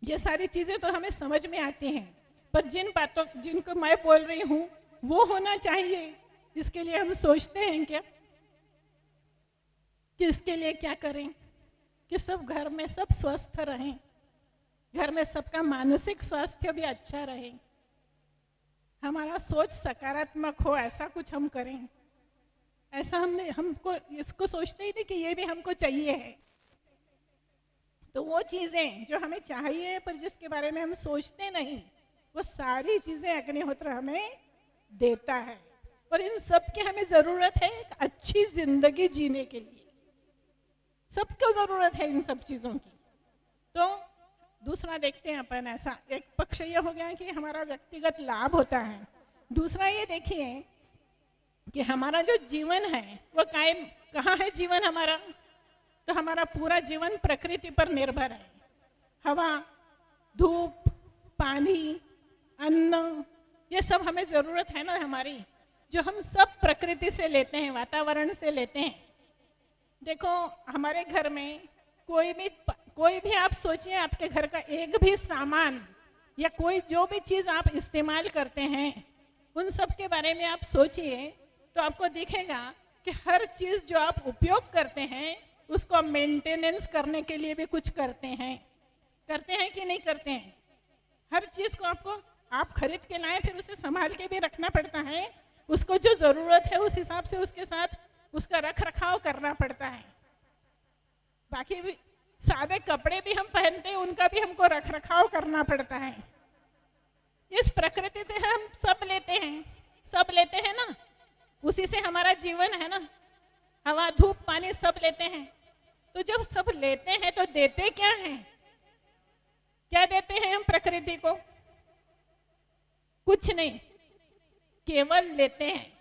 ये सारी चीजें तो हमें समझ में आती हैं, पर जिनको मैं बोल रही हूँ वो होना चाहिए, इसके लिए हम सोचते हैं क्या कि इसके लिए क्या करें कि सब घर में सब स्वस्थ रहें, घर में सबका मानसिक स्वास्थ्य भी अच्छा रहे, हमारा सोच सकारात्मक हो, ऐसा कुछ हम करें। ऐसा हमको इसको सोचते ही नहीं कि ये भी हमको चाहिए है। तो वो चीजें जो हमें चाहिए पर जिसके बारे में हम सोचते नहीं, वो सारी चीजें अग्निहोत्र हमें देता है। और इन सब की हमें जरूरत है एक अच्छी जिंदगी जीने के लिए, सबको जरूरत है इन सब चीजों की। तो दूसरा देखते हैं अपन, ऐसा एक पक्ष ये हो गया कि हमारा व्यक्तिगत लाभ होता है। दूसरा ये देखिए कि हमारा जो जीवन है वो कायम कहाँ है जीवन हमारा, तो हमारा पूरा जीवन प्रकृति पर निर्भर है। हवा, धूप, पानी, अन्न, ये सब हमें जरूरत है ना हमारी, जो हम सब प्रकृति से लेते हैं, वातावरण से लेते हैं। देखो हमारे घर में कोई भी आप सोचिए, आपके घर का एक भी सामान या कोई जो भी चीज आप इस्तेमाल करते हैं उन सब के बारे में आप सोचिए तो आपको दिखेगा कि हर चीज जो आप उपयोग करते हैं उसको मेंटेनेंस करने के लिए भी कुछ करते हैं कि नहीं करते हैं? हर चीज को आप खरीद के लाए, फिर उसे संभाल के भी रखना पड़ता है, उसको जो जरूरत है उस हिसाब से उसके साथ उसका रख रखाव करना पड़ता है। बाकी भी सादे कपड़े भी हम पहनते हैं, उनका भी हमको रख रखाव करना पड़ता है। इस प्रकृति से हम सब लेते हैं ना, उसी से हमारा जीवन है ना। हवा, धूप, पानी सब लेते हैं। तो जब सब लेते हैं तो देते क्या हैं? क्या देते हैं हम प्रकृति को? कुछ नहीं, केवल लेते हैं।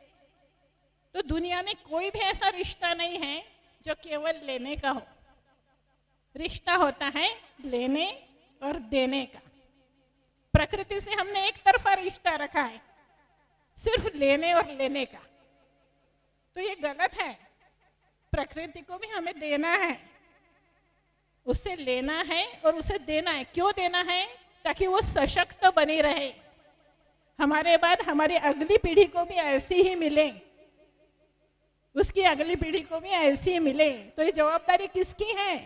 तो दुनिया में कोई भी ऐसा रिश्ता नहीं है जो केवल लेने का हो। रिश्ता होता है लेने और देने का। प्रकृति से हमने एक तरफा रिश्ता रखा है, सिर्फ लेने और लेने का, तो ये गलत है। प्रकृति को भी हमें देना है, उससे लेना है और उसे देना है। क्यों देना है? ताकि वो सशक्त बनी रहे, हमारे बाद हमारी अगली पीढ़ी को भी ऐसी ही मिले, उसकी अगली पीढ़ी को भी ऐसी ही मिले। तो ये जवाबदारी किसकी है?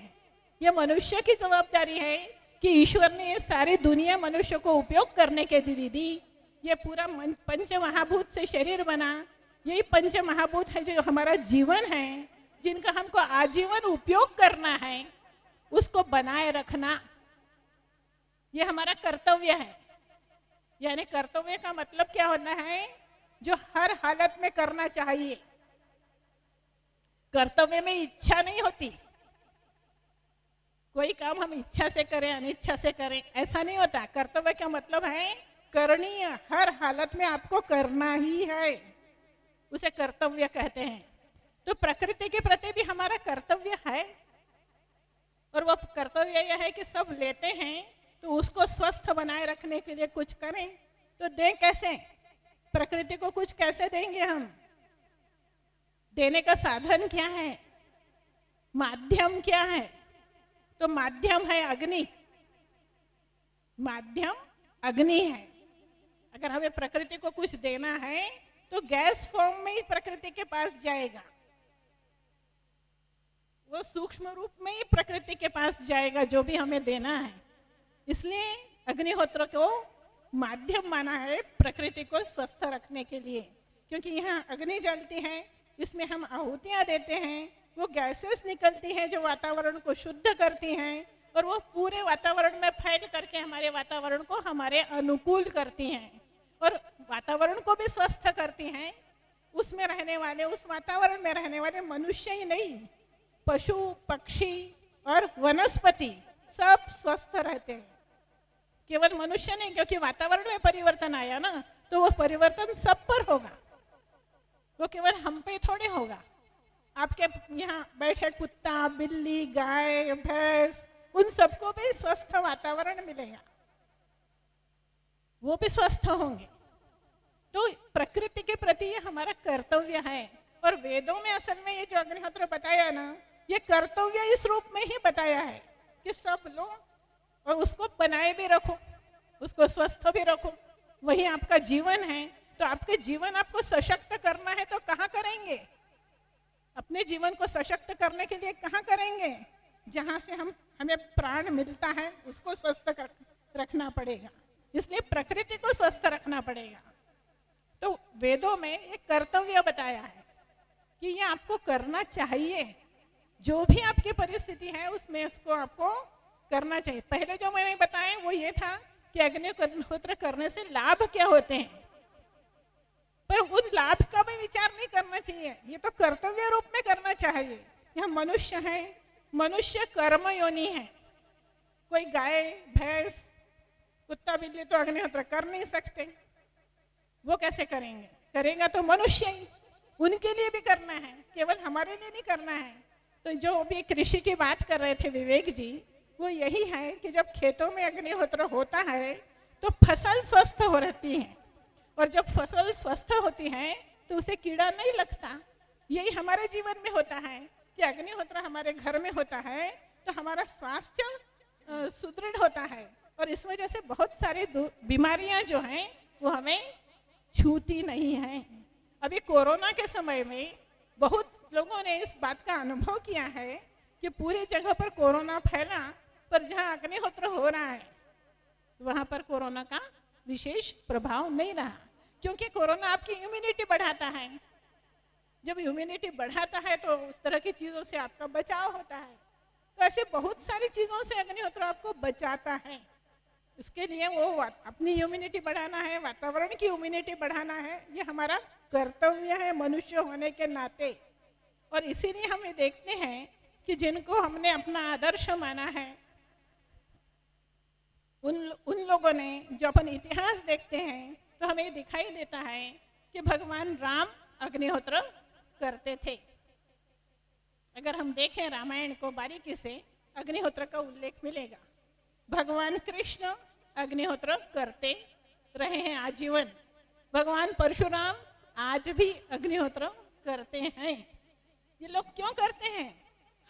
ये मनुष्य की जवाबदारी है कि ईश्वर ने ये सारी दुनिया मनुष्य को उपयोग करने के लिए दी। ये पूरा पंच महाभूत से शरीर बना, यही पंच महाभूत है जो हमारा जीवन है, जिनका हमको आजीवन उपयोग करना है, उसको बनाए रखना ये हमारा कर्तव्य है। यानी कर्तव्य का मतलब क्या होना है? जो हर हालत में करना चाहिए। कर्तव्य में इच्छा नहीं होती, कोई काम हम इच्छा से करें अनिच्छा से करें ऐसा नहीं होता। कर्तव्य का मतलब है करणीय, हर हालत में आपको करना ही है, उसे कर्तव्य कहते हैं। तो प्रकृति के प्रति भी हमारा कर्तव्य है, और वह कर्तव्य यह है कि सब लेते हैं तो उसको स्वस्थ बनाए रखने के लिए कुछ करें। तो दें कैसे? प्रकृति को कुछ कैसे देंगे हम? देने का साधन क्या है? माध्यम क्या है? तो माध्यम है अग्नि। माध्यम अग्नि है। अगर हमें प्रकृति को कुछ देना है तो गैस फॉर्म में ही प्रकृति के पास जाएगा, वो सूक्ष्म रूप में ही प्रकृति के पास जाएगा जो भी हमें देना है। इसलिए अग्निहोत्र को माध्यम माना है प्रकृति को स्वस्थ रखने के लिए, क्योंकि यहाँ अग्नि जलती है, इसमें हम आहुतियाँ देते हैं, वो गैसेस निकलती हैं जो वातावरण को शुद्ध करती हैं, और वो पूरे वातावरण में फैल करके हमारे वातावरण को हमारे अनुकूल करती हैं, और वातावरण को भी स्वस्थ करती हैं। उसमें रहने वाले, उस वातावरण में रहने वाले मनुष्य ही नहीं, पशु पक्षी और वनस्पति सब स्वस्थ रहते हैं। केवल मनुष्य नहीं, क्योंकि वातावरण में परिवर्तन आया ना, तो वो परिवर्तन सब पर होगा, वो केवल हम पे थोड़े होगा। आपके यहाँ बैठे कुत्ता, बिल्ली, गाय, भैंस, उन सबको भी स्वस्थ वातावरण मिलेगा, वो भी स्वस्थ होंगे। तो प्रकृति के प्रति ये हमारा कर्तव्य है। और वेदों में असल में ये जो अग्निहोत्र बताया ना, ये कर्तव्य इस रूप में ही बताया है कि सब लो और उसको बनाए भी रखो, उसको स्वस्थ भी रखो, वही आपका जीवन है। तो आपके जीवन आपको सशक्त करना है तो कहाँ करेंगे? अपने जीवन को सशक्त करने के लिए कहाँ करेंगे? जहाँ से हमें प्राण मिलता है उसको स्वस्थ रखना पड़ेगा। इसलिए प्रकृति को स्वस्थ रखना पड़ेगा। तो वेदों में एक कर्तव्य बताया है कि ये आपको करना चाहिए, जो भी आपकी परिस्थिति है उसमें उसको आपको करना चाहिए। पहले जो मैंने बताया वो ये था कि अग्निहोत्र करने से लाभ क्या होते हैं, पर उन लाभ का भी विचार नहीं करना चाहिए, ये तो कर्तव्य रूप में करना चाहिए। यहाँ मनुष्य है, मनुष्य कर्म योनि है। कोई गाय, भैंस, कुत्ता, बिल्ली तो अग्निहोत्र कर नहीं सकते, वो कैसे करेंगे? करेगा तो मनुष्य ही, उनके लिए भी करना है, केवल हमारे लिए नहीं करना है। तो जो भी कृषि की बात कर रहे थे विवेक जी, वो यही है कि जब खेतों में अग्निहोत्र होता है तो फसल स्वस्थ हो रहती है, और जब फसल स्वस्थ होती है तो उसे कीड़ा नहीं लगता। यही हमारे जीवन में होता है कि अग्निहोत्र हमारे घर में होता है तो हमारा स्वास्थ्य सुदृढ़ होता है, और इस वजह से बहुत सारी बीमारियां जो हैं वो हमें छूती नहीं हैं। अभी कोरोना के समय में बहुत लोगों ने इस बात का अनुभव किया है कि पूरी जगह पर कोरोना फैला, पर जहाँ अग्निहोत्र हो रहा है वहाँ पर कोरोना का विशेष प्रभाव नहीं रहा, क्योंकि कोरोना आपकी इम्यूनिटी बढ़ाता है। जब इम्यूनिटी बढ़ाता है तो उस तरह की चीज़ों से आपका बचाव होता है। तो ऐसे बहुत सारी चीज़ों से अग्निहोत्र आपको बचाता है। इसके लिए वो अपनी इम्यूनिटी बढ़ाना है, वातावरण की इम्यूनिटी बढ़ाना है, ये हमारा कर्तव्य है मनुष्य होने के नाते। और इसीलिए हम ये देखते हैं कि जिनको हमने अपना आदर्श माना है, उन लोगों ने, जो अपन इतिहास देखते हैं तो हमें दिखाई देता है कि भगवान राम अग्निहोत्र करते थे। अगर हम देखें रामायण को बारीकी से, अग्निहोत्र का उल्लेख मिलेगा। भगवान कृष्ण अग्निहोत्र करते रहे हैं आजीवन। भगवान परशुराम आज भी अग्निहोत्र करते हैं। ये लोग क्यों करते हैं?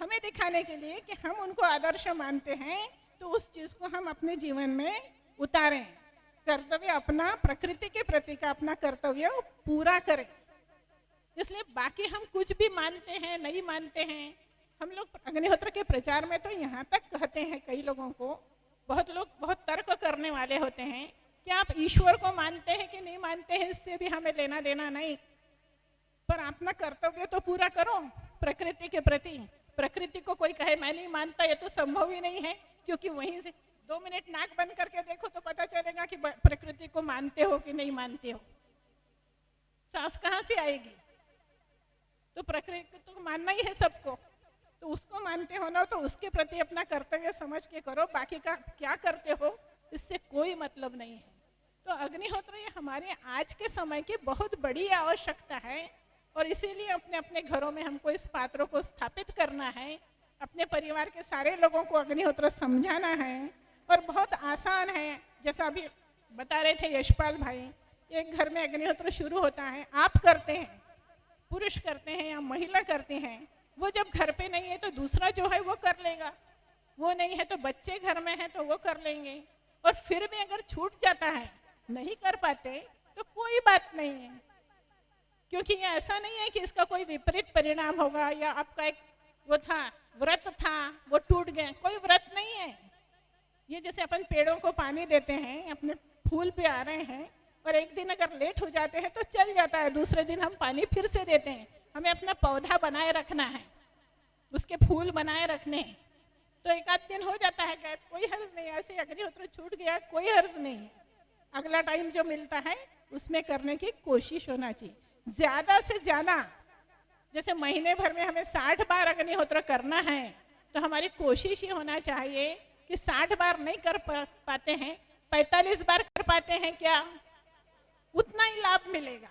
हमें दिखाने के लिए कि हम उनको आदर्श मानते हैं, तो उस चीज को हम अपने जीवन में उतारें। कर्तव्य अपना, प्रकृति के प्रति का अपना कर्तव्य पूरा करें। इसलिए बाकी हम कुछ भी मानते हैं नहीं मानते हैं, हम लोग अग्निहोत्र के प्रचार में तो यहाँ तक कहते हैं कई लोगों को, बहुत लोग बहुत तर्क करने वाले होते हैं कि आप ईश्वर को मानते हैं कि नहीं मानते हैं, इससे भी हमें लेना देना नहीं, पर अपना कर्तव्य तो पूरा करो प्रकृति के प्रति। प्रकृति को कोई कहे मैं नहीं मानता, ये तो संभव ही नहीं है, क्योंकि वहीं से 2 मिनट नाक बंद करके देखो तो पता चलेगा कि प्रकृति को मानते हो कि नहीं मानते हो। सांस कहाँ से आएगी? तो प्रकृति को मानना ही है सबको, तो उसको मानते हो ना, तो उसके प्रति अपना कर्तव्य समझ के करो, बाकी का क्या करते हो इससे कोई मतलब नहीं है। तो अग्निहोत्र ये हमारे आज के समय की बहुत बड़ी आवश्यकता है, और इसीलिए अपने अपने घरों में हमको इस पात्र को स्थापित करना है, अपने परिवार के सारे लोगों को अग्निहोत्र समझाना है। और बहुत आसान है, जैसा अभी बता रहे थे यशपाल भाई, एक घर में अग्निहोत्र शुरू होता है, आप करते हैं, पुरुष करते हैं या महिला करते हैं, वो जब घर पे नहीं है तो दूसरा जो है वो कर लेगा, वो नहीं है तो बच्चे घर में है तो वो कर लेंगे। और फिर भी अगर छूट जाता है, नहीं कर पाते, तो कोई बात नहीं है, क्योंकि ये ऐसा नहीं है कि इसका कोई विपरीत परिणाम होगा, या आपका एक वो था व्रत था वो टूट गया, कोई व्रत नहीं है। ये जैसे अपन पेड़ों को पानी देते हैं, अपने फूल पे आ रहे हैं, और एक दिन अगर लेट हो जाते हैं तो चल जाता है, दूसरे दिन हम पानी फिर से देते हैं। हमें अपना पौधा बनाए रखना है, उसके फूल बनाए रखने हैं, तो एक आध दिन हो जाता है गैप, कोई हर्ज नहीं। ऐसे अग्निहोत्र छूट गया, कोई हर्ज नहीं है, अगला टाइम जो मिलता है उसमें करने की कोशिश होना चाहिए। ज्यादा से ज्यादा, जैसे महीने भर में हमें 60 बार अग्निहोत्र करना है, तो हमारी कोशिश ये होना चाहिए कि 60 बार नहीं कर पाते हैं, 45 बार कर पाते हैं क्या, उतना ही लाभ मिलेगा।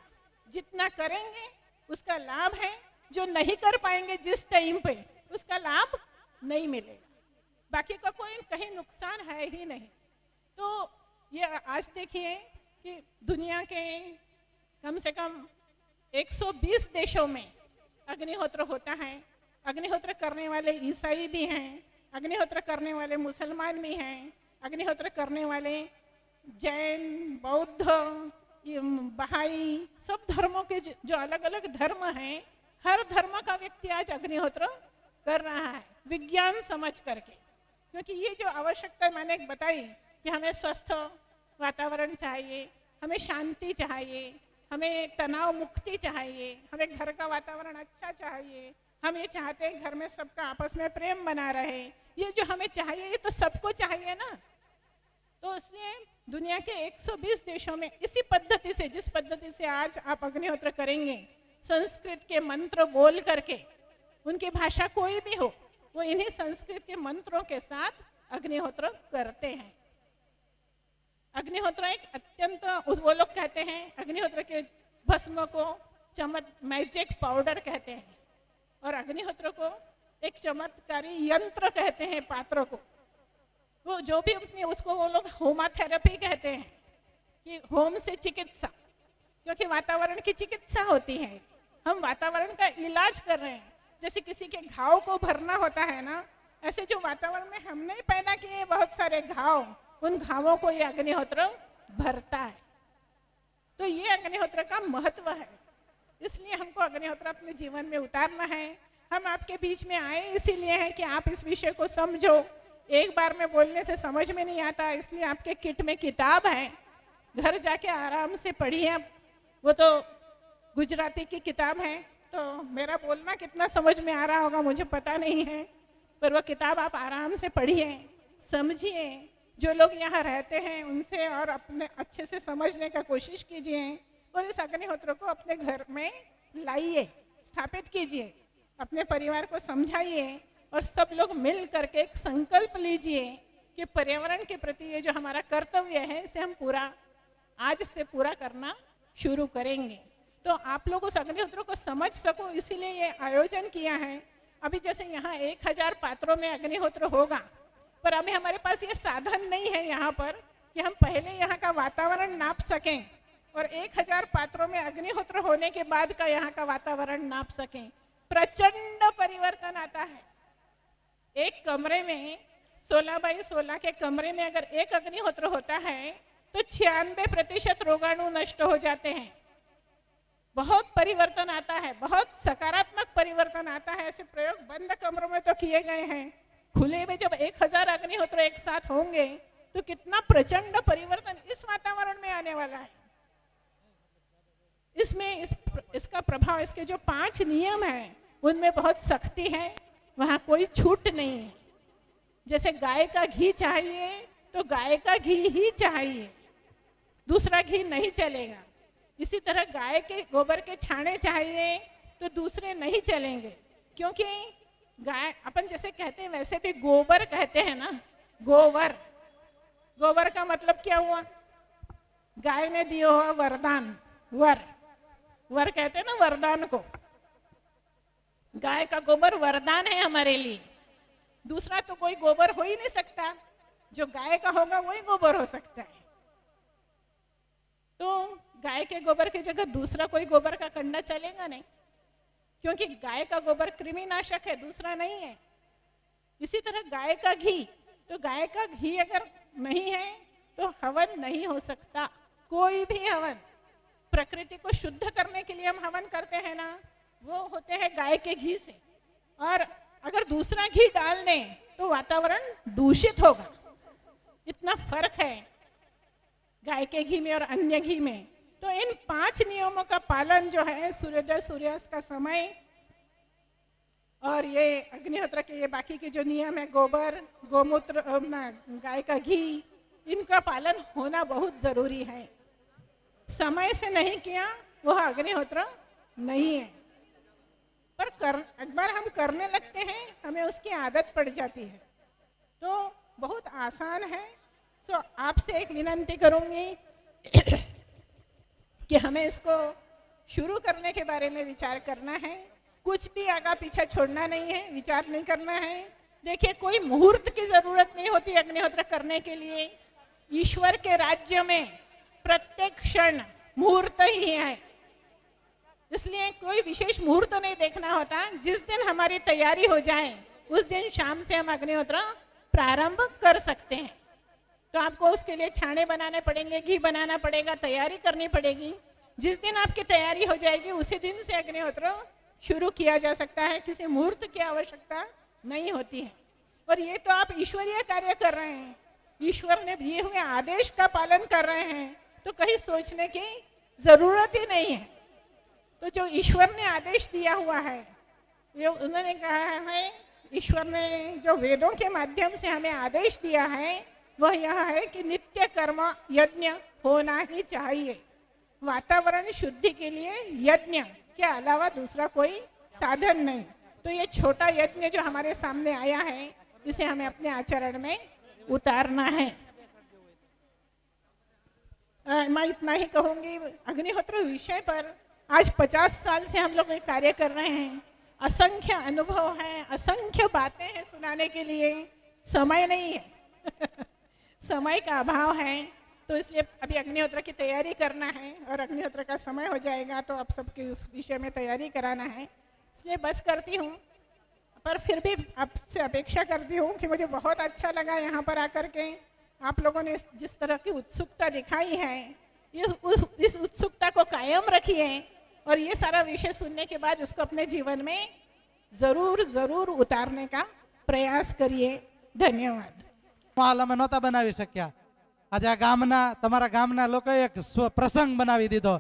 जितना करेंगे उसका लाभ है, जो नहीं कर पाएंगे जिस टाइम पे, उसका लाभ नहीं मिलेगा, बाकी का कोई कहीं नुकसान है ही नहीं। तो ये आज देखिए कि दुनिया के कम से कम 120 देशों में अग्निहोत्र होता है। अग्निहोत्र करने वाले ईसाई भी हैं, अग्निहोत्र करने वाले मुसलमान भी हैं, अग्निहोत्र करने वाले जैन, बौद्ध, बहाई, सब धर्मों के जो अलग अलग धर्म हैं, हर धर्म का व्यक्ति आज अग्निहोत्र कर रहा है, विज्ञान समझ करके। क्योंकि ये जो आवश्यकता मैंने बताई कि हमें स्वस्थ वातावरण चाहिए, हमें शांति चाहिए, हमें तनाव मुक्ति चाहिए, हमें घर का वातावरण अच्छा चाहिए, हम ये चाहते हैं घर में सबका आपस में प्रेम बना रहे, ये जो हमें चाहिए ये तो सबको चाहिए ना। तो इसलिए दुनिया के 120 देशों में इसी पद्धति से, जिस पद्धति से आज आप अग्निहोत्र करेंगे, संस्कृत के मंत्र बोल करके, उनकी भाषा कोई भी हो, वो इन्हीं संस्कृत के मंत्रों के साथ अग्निहोत्र करते हैं। अग्निहोत्र एक अत्यंत, वो लोग कहते हैं अग्निहोत्र के भस्म को मैजिक पाउडर कहते हैं, और अग्निहोत्र को एक चमत्कारी यंत्र कहते हैं, पात्र को। वो जो भी अपनी, उसको वो लोग होमाथेरेपी कहते हैं, कि होम से चिकित्सा, क्योंकि वातावरण की चिकित्सा होती है, हम वातावरण का इलाज कर रहे हैं। जैसे किसी के घाव को भरना होता है ना, ऐसे जो वातावरण में हमने पैदा किए बहुत सारे घाव, उन घावों को ये अग्निहोत्र भरता है। तो ये अग्निहोत्र का महत्व है, इसलिए हमको अग्निहोत्र अपने जीवन में उतारना है। हम आपके बीच में आए इसीलिए है कि आप इस विषय को समझो। एक बार में बोलने से समझ में नहीं आता, इसलिए आपके किट में किताब है, घर जाके आराम से पढ़िए। वो तो गुजराती की किताब है, तो मेरा बोलना कितना समझ में आ रहा होगा मुझे पता नहीं है, पर वो किताब आप आराम से पढ़िए, समझिए। जो लोग यहाँ रहते हैं उनसे और अपने अच्छे से समझने का कोशिश कीजिए, और इस अग्निहोत्र को अपने घर में लाइए, स्थापित कीजिए, अपने परिवार को समझाइए, और सब लोग मिल करके एक संकल्प लीजिए कि पर्यावरण के प्रति ये जो हमारा कर्तव्य है, इसे हम आज से पूरा करना शुरू करेंगे। तो आप लोग उस अग्निहोत्र को समझ सको इसीलिए ये आयोजन किया है। अभी जैसे यहाँ 1000 पात्रों में अग्निहोत्र होगा, पर अभी हमारे पास ये साधन नहीं है यहाँ पर कि हम पहले यहाँ का वातावरण नाप सकें और 1000 पात्रों में अग्निहोत्र होने के बाद का यहाँ का वातावरण नाप सकें। प्रचंड परिवर्तन आता है। एक कमरे में 16 बाई 16 के कमरे में अगर एक अग्निहोत्र होता है तो 96% रोगाणु नष्ट हो जाते हैं। बहुत परिवर्तन आता है, बहुत सकारात्मक परिवर्तन आता है। ऐसे प्रयोग बंद कमरों में तो किए गए हैं, खुले में जब 1000 अग्निहोत्र एक साथ होंगे तो कितना प्रचंड परिवर्तन इस वातावरण में आने वाला है। इसमें इसका प्रभाव, इसके जो 5 नियम हैं उनमें बहुत सख्ती है, वहां कोई छूट नहीं है। जैसे गाय का घी चाहिए तो गाय का घी ही चाहिए, दूसरा घी नहीं चलेगा। इसी तरह गाय के गोबर के छाने चाहिए तो दूसरे नहीं चलेंगे, क्योंकि गाय अपन जैसे कहते हैं वैसे भी गोबर कहते हैं ना, गोबर। गोबर का मतलब क्या हुआ? गाय ने दिया हुआ वरदान, वर कहते हैं ना वरदान को। गाय का गोबर वरदान है हमारे लिए, दूसरा तो कोई गोबर हो ही नहीं सकता, जो गाय का होगा वही गोबर हो सकता है। तो गाय के गोबर की जगह दूसरा कोई गोबर का कंडा चलेगा नहीं, क्योंकि गाय का गोबर कृमिनाशक है, दूसरा नहीं है। इसी तरह गाय का घी, तो गाय का घी अगर नहीं है तो हवन नहीं हो सकता। कोई भी हवन, प्रकृति को शुद्ध करने के लिए हम हवन करते हैं ना, वो होते हैं गाय के घी से। और अगर दूसरा घी डाल दें तो वातावरण दूषित होगा। इतना फर्क है गाय के घी में और अन्य घी में। तो इन 5 नियमों का पालन जो है, सूर्योदय सूर्यास्त का समय और ये अग्निहोत्र के ये बाकी के जो नियम है, गोबर, गोमूत्र, गाय का घी, इनका पालन होना बहुत जरूरी है। समय से नहीं किया वह अग्निहोत्र नहीं है, पर एक बार हम करने लगते हैं हमें उसकी आदत पड़ जाती है, तो बहुत आसान है। तो आपसे एक विनंती करूंगी कि हमें इसको शुरू करने के बारे में विचार करना है, कुछ भी आगा पीछे छोड़ना नहीं है, विचार नहीं करना है। देखिए, कोई मुहूर्त की जरूरत नहीं होती अग्निहोत्र करने के लिए। ईश्वर के राज्य में प्रत्येक क्षण मुहूर्त ही है, इसलिए कोई विशेष मुहूर्त नहीं देखना होता। जिस दिन हमारी तैयारी हो जाए उस दिन शाम से हम अग्निहोत्र प्रारंभ कर सकते हैं। तो आपको उसके लिए छाने बनाने पड़ेंगे, घी बनाना पड़ेगा, तैयारी करनी पड़ेगी। जिस दिन आपकी तैयारी हो जाएगी उसी दिन से अग्निहोत्र शुरू किया जा सकता है, किसी मुहूर्त की आवश्यकता नहीं होती है। और ये तो आप ईश्वरीय कार्य कर रहे हैं, ईश्वर ने दिए हुए आदेश का पालन कर रहे हैं, तो कहीं सोचने की जरूरत ही नहीं है। तो जो ईश्वर ने आदेश दिया हुआ है, ये उन्होंने कहा है, ईश्वर ने जो वेदों के माध्यम से हमें आदेश दिया है वह यह है कि नित्य कर्म यज्ञ होना ही चाहिए। वातावरण शुद्धि के लिए यज्ञ के अलावा दूसरा कोई साधन नहीं। तो ये छोटा यज्ञ जो हमारे सामने आया है, इसे हमें अपने आचरण में उतारना है। मैं इतना ही कहूंगी। अग्निहोत्र विषय पर आज 50 साल से हम लोग ये कार्य कर रहे हैं। असंख्य अनुभव हैं, असंख्य बातें हैं सुनाने के लिए, समय नहीं है समय का अभाव है। तो इसलिए अभी अग्निहोत्र की तैयारी करना है और अग्निहोत्र का समय हो जाएगा तो आप सबके उस विषय में तैयारी कराना है, इसलिए बस करती हूँ। पर फिर भी आपसे अपेक्षा करती हूँ कि मुझे बहुत अच्छा लगा यहाँ पर आकर के आप लोगों ने जिस तरह की उत्सुकता दिखाई है, इस उत्सुकता को कायम रखिए और ये सारा विषय सुनने के बाद उसको अपने जीवन में जरूर जरूर उतारने का प्रयास करिए। धन्यवाद। હાલ અમે નહોતા બનાવી શક્યા, આજે આ ગામના તમારા ગામના લોકોએ એક પ્રસંગ બનાવી દીધો,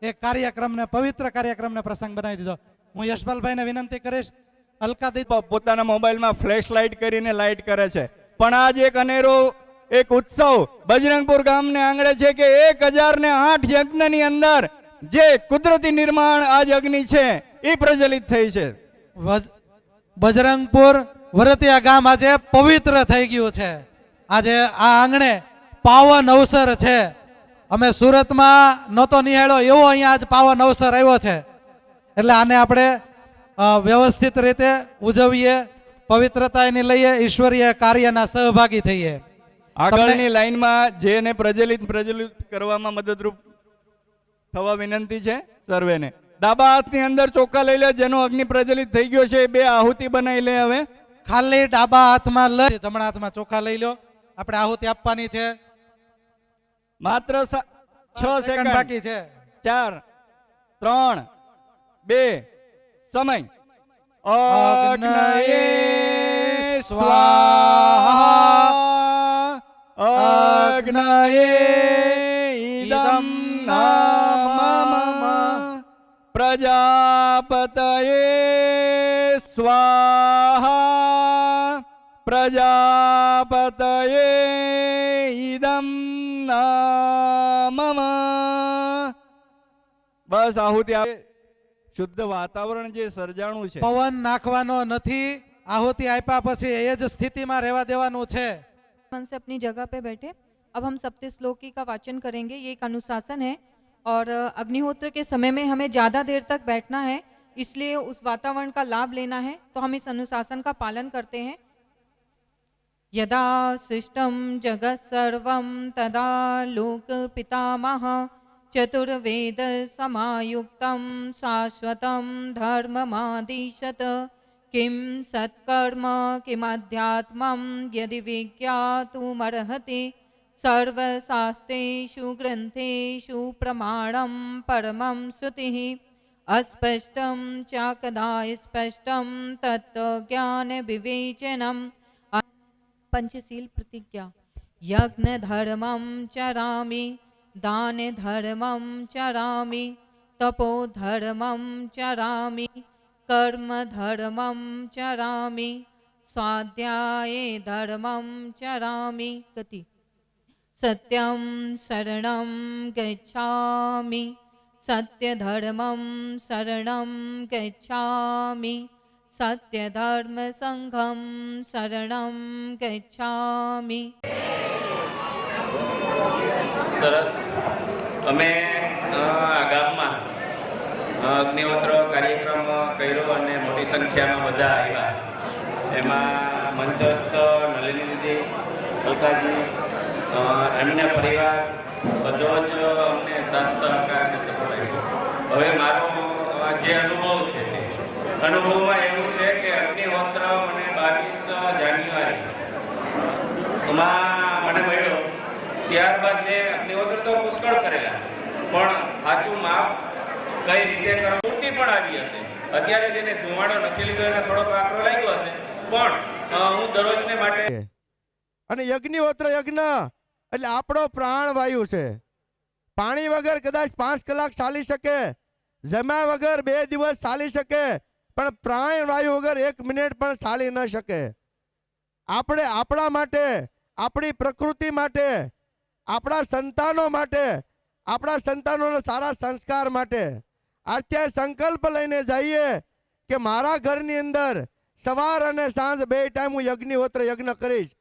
એક કાર્યક્રમને, પવિત્ર કાર્યક્રમને પ્રસંગ બનાવી દીધો। હું યશપાલભાઈને વિનંતી કરીશ, અલકાદીપ પોતાના મોબાઈલમાં ફ્લેશ લાઇટ કરીને લાઇટ કરે છે, પણ આજ એક અનેરો એક ઉત્સવ બજરંગપુર ગામને આંગણે છે કે 1008 યજ્ઞની અંદર જે કુદરતી નિર્માણ આજ અગ્નિ છે એ પ્રજ્વલિત થઈ છે। બજરંગપુર વરતિયા ગામ આજે પવિત્ર થઈ ગયું છે। આજે આ આંગણે પાવન અવસર છે અમે સુરતમાં નહોતો નિહાળ્યો એવો અહીંયા આજ પાવન અવસર આવ્યો છે, એટલે આને આપણે વ્યવસ્થિત રીતે ઉજવીએ, પવિત્રતા એની લઈએ, ઈશ્વરીય કાર્યના સહભાગી થઈએ. આગળની લાઈનમાં જેને પ્રજ્વલિત કરવામાં મદદરૂપ થવા વિનંતી છે સર્વેને. ડાબા હાથની અંદર ચોખા લઈ લે, જેનો અગ્નિ પ્રજ્વલિત થઈ ગયો છે એ 2 આહુતિ બનાવી લે. હવે ખાલી ડાબા હાથમાં લઈ જમણા હાથમાં ચોખા લઈ લો. આપણે આહુતિ આપવાની છે. માત્ર 6 સેકન્ડ બાકી છે. 4 3 2 સમય. અગ્નયે સ્વાહા અગ્નયે ઇદં નામમ પ્રજાપતયે સ્વાહા પ્રજાપતયે ઇદં નામમ. બસ આહુતિ શુદ્ધ વાતાવરણ જે સર્જાણું છે, પવન નાખવાનો નથી. આહુતિ આપ્યા પછી એ જ સ્થિતિમાં રહેવા દેવાનું છે. मन से अपनी जगह पे बैठे. अब हम सप्त श्लोकी का वाचन करेंगे. ये एक अनुशासन है और अग्निहोत्र के समय में हमें ज़्यादा देर तक बैठना है, इसलिए उस वातावरण का लाभ लेना है. तो हम इस अनुशासन का पालन करते हैं. यदा सृष्टं जगत् सर्वं तदा लोक पितामह चतुर्वेद समायुक्तं शाश्वतं धर्ममादिशत. किं सत्कर्म किमध्यात्मं यदि विज्ञातुमर्हति. सर्वशास्त्रेषु ग्रन्थेषु प्रमाणं परमं श्रुतिः. अस्पष्टं च कदा स्पष्टं तत्त्वज्ञानविवेचनम्. पंचशील प्रतिज्ञा. यज्ञ धर्मं चरामि, दान धर्मं चरामि, तपो धर्मं चरामि, कर्म धर्मं चरामि, स्वाध्याये धर्मं चरामि. गति. सत्यं शरणं गच्छामि, सत्य धर्मं शरणं गच्छामि, सत्य धर्म संघं शरणं गच्छामि. સરસ. અમે આ ગામમાં અગ્નિહોત્ર કાર્યક્રમ કર્યો અને મોટી સંખ્યામાં બધા આવ્યા. એમાં મંચસ્થ નલિની દીદી, અલકાજી, એમના પરિવાર બધો જ અમને સાથ સહકાર અને સપોર્ટ આપ્યો. હવે મારો જે અનુભવ છે, અનુભવમાં એવું છે કે અગ્નિહોત્ર મને 22 જાન્યુઆરી મને મળ્યો. ત્યારબાદ મેં અગ્નિહોત્ર તો પુષ્કળ કરેલા, પણ સાચું માપ કઈ રીતે કરવું મૂર્તિ પણ આવી હશે. અત્યારે જેને ધુમાડો નથી લીધો એને થોડોક આકરો લાગ્યો હશે, પણ હું દરરોજને માટે. અને યજ્ઞોત્ર યજ્ઞ એટલે આપણો પ્રાણવાયુ છે. પાણી વગર કદાચ 5 કલાક ચાલી શકે, જમ્યા વગર 2 દિવસ ચાલી શકે, પણ પ્રાણવાયુ વગર 1 મિનિટ પણ ચાલી ન શકે. આપણે આપણા માટે, આપણી પ્રકૃતિ માટે, આપણા સંતાનો માટે, આપણા સંતાનોના સારા સંસ્કાર માટે અત્યારે સંકલ્પ લઈને જઈએ કે મારા ઘરની અંદર સવાર અને સાંજ 2 ટાઈમ હું યજ્ઞોત્ર યજ્ઞ કરીશ.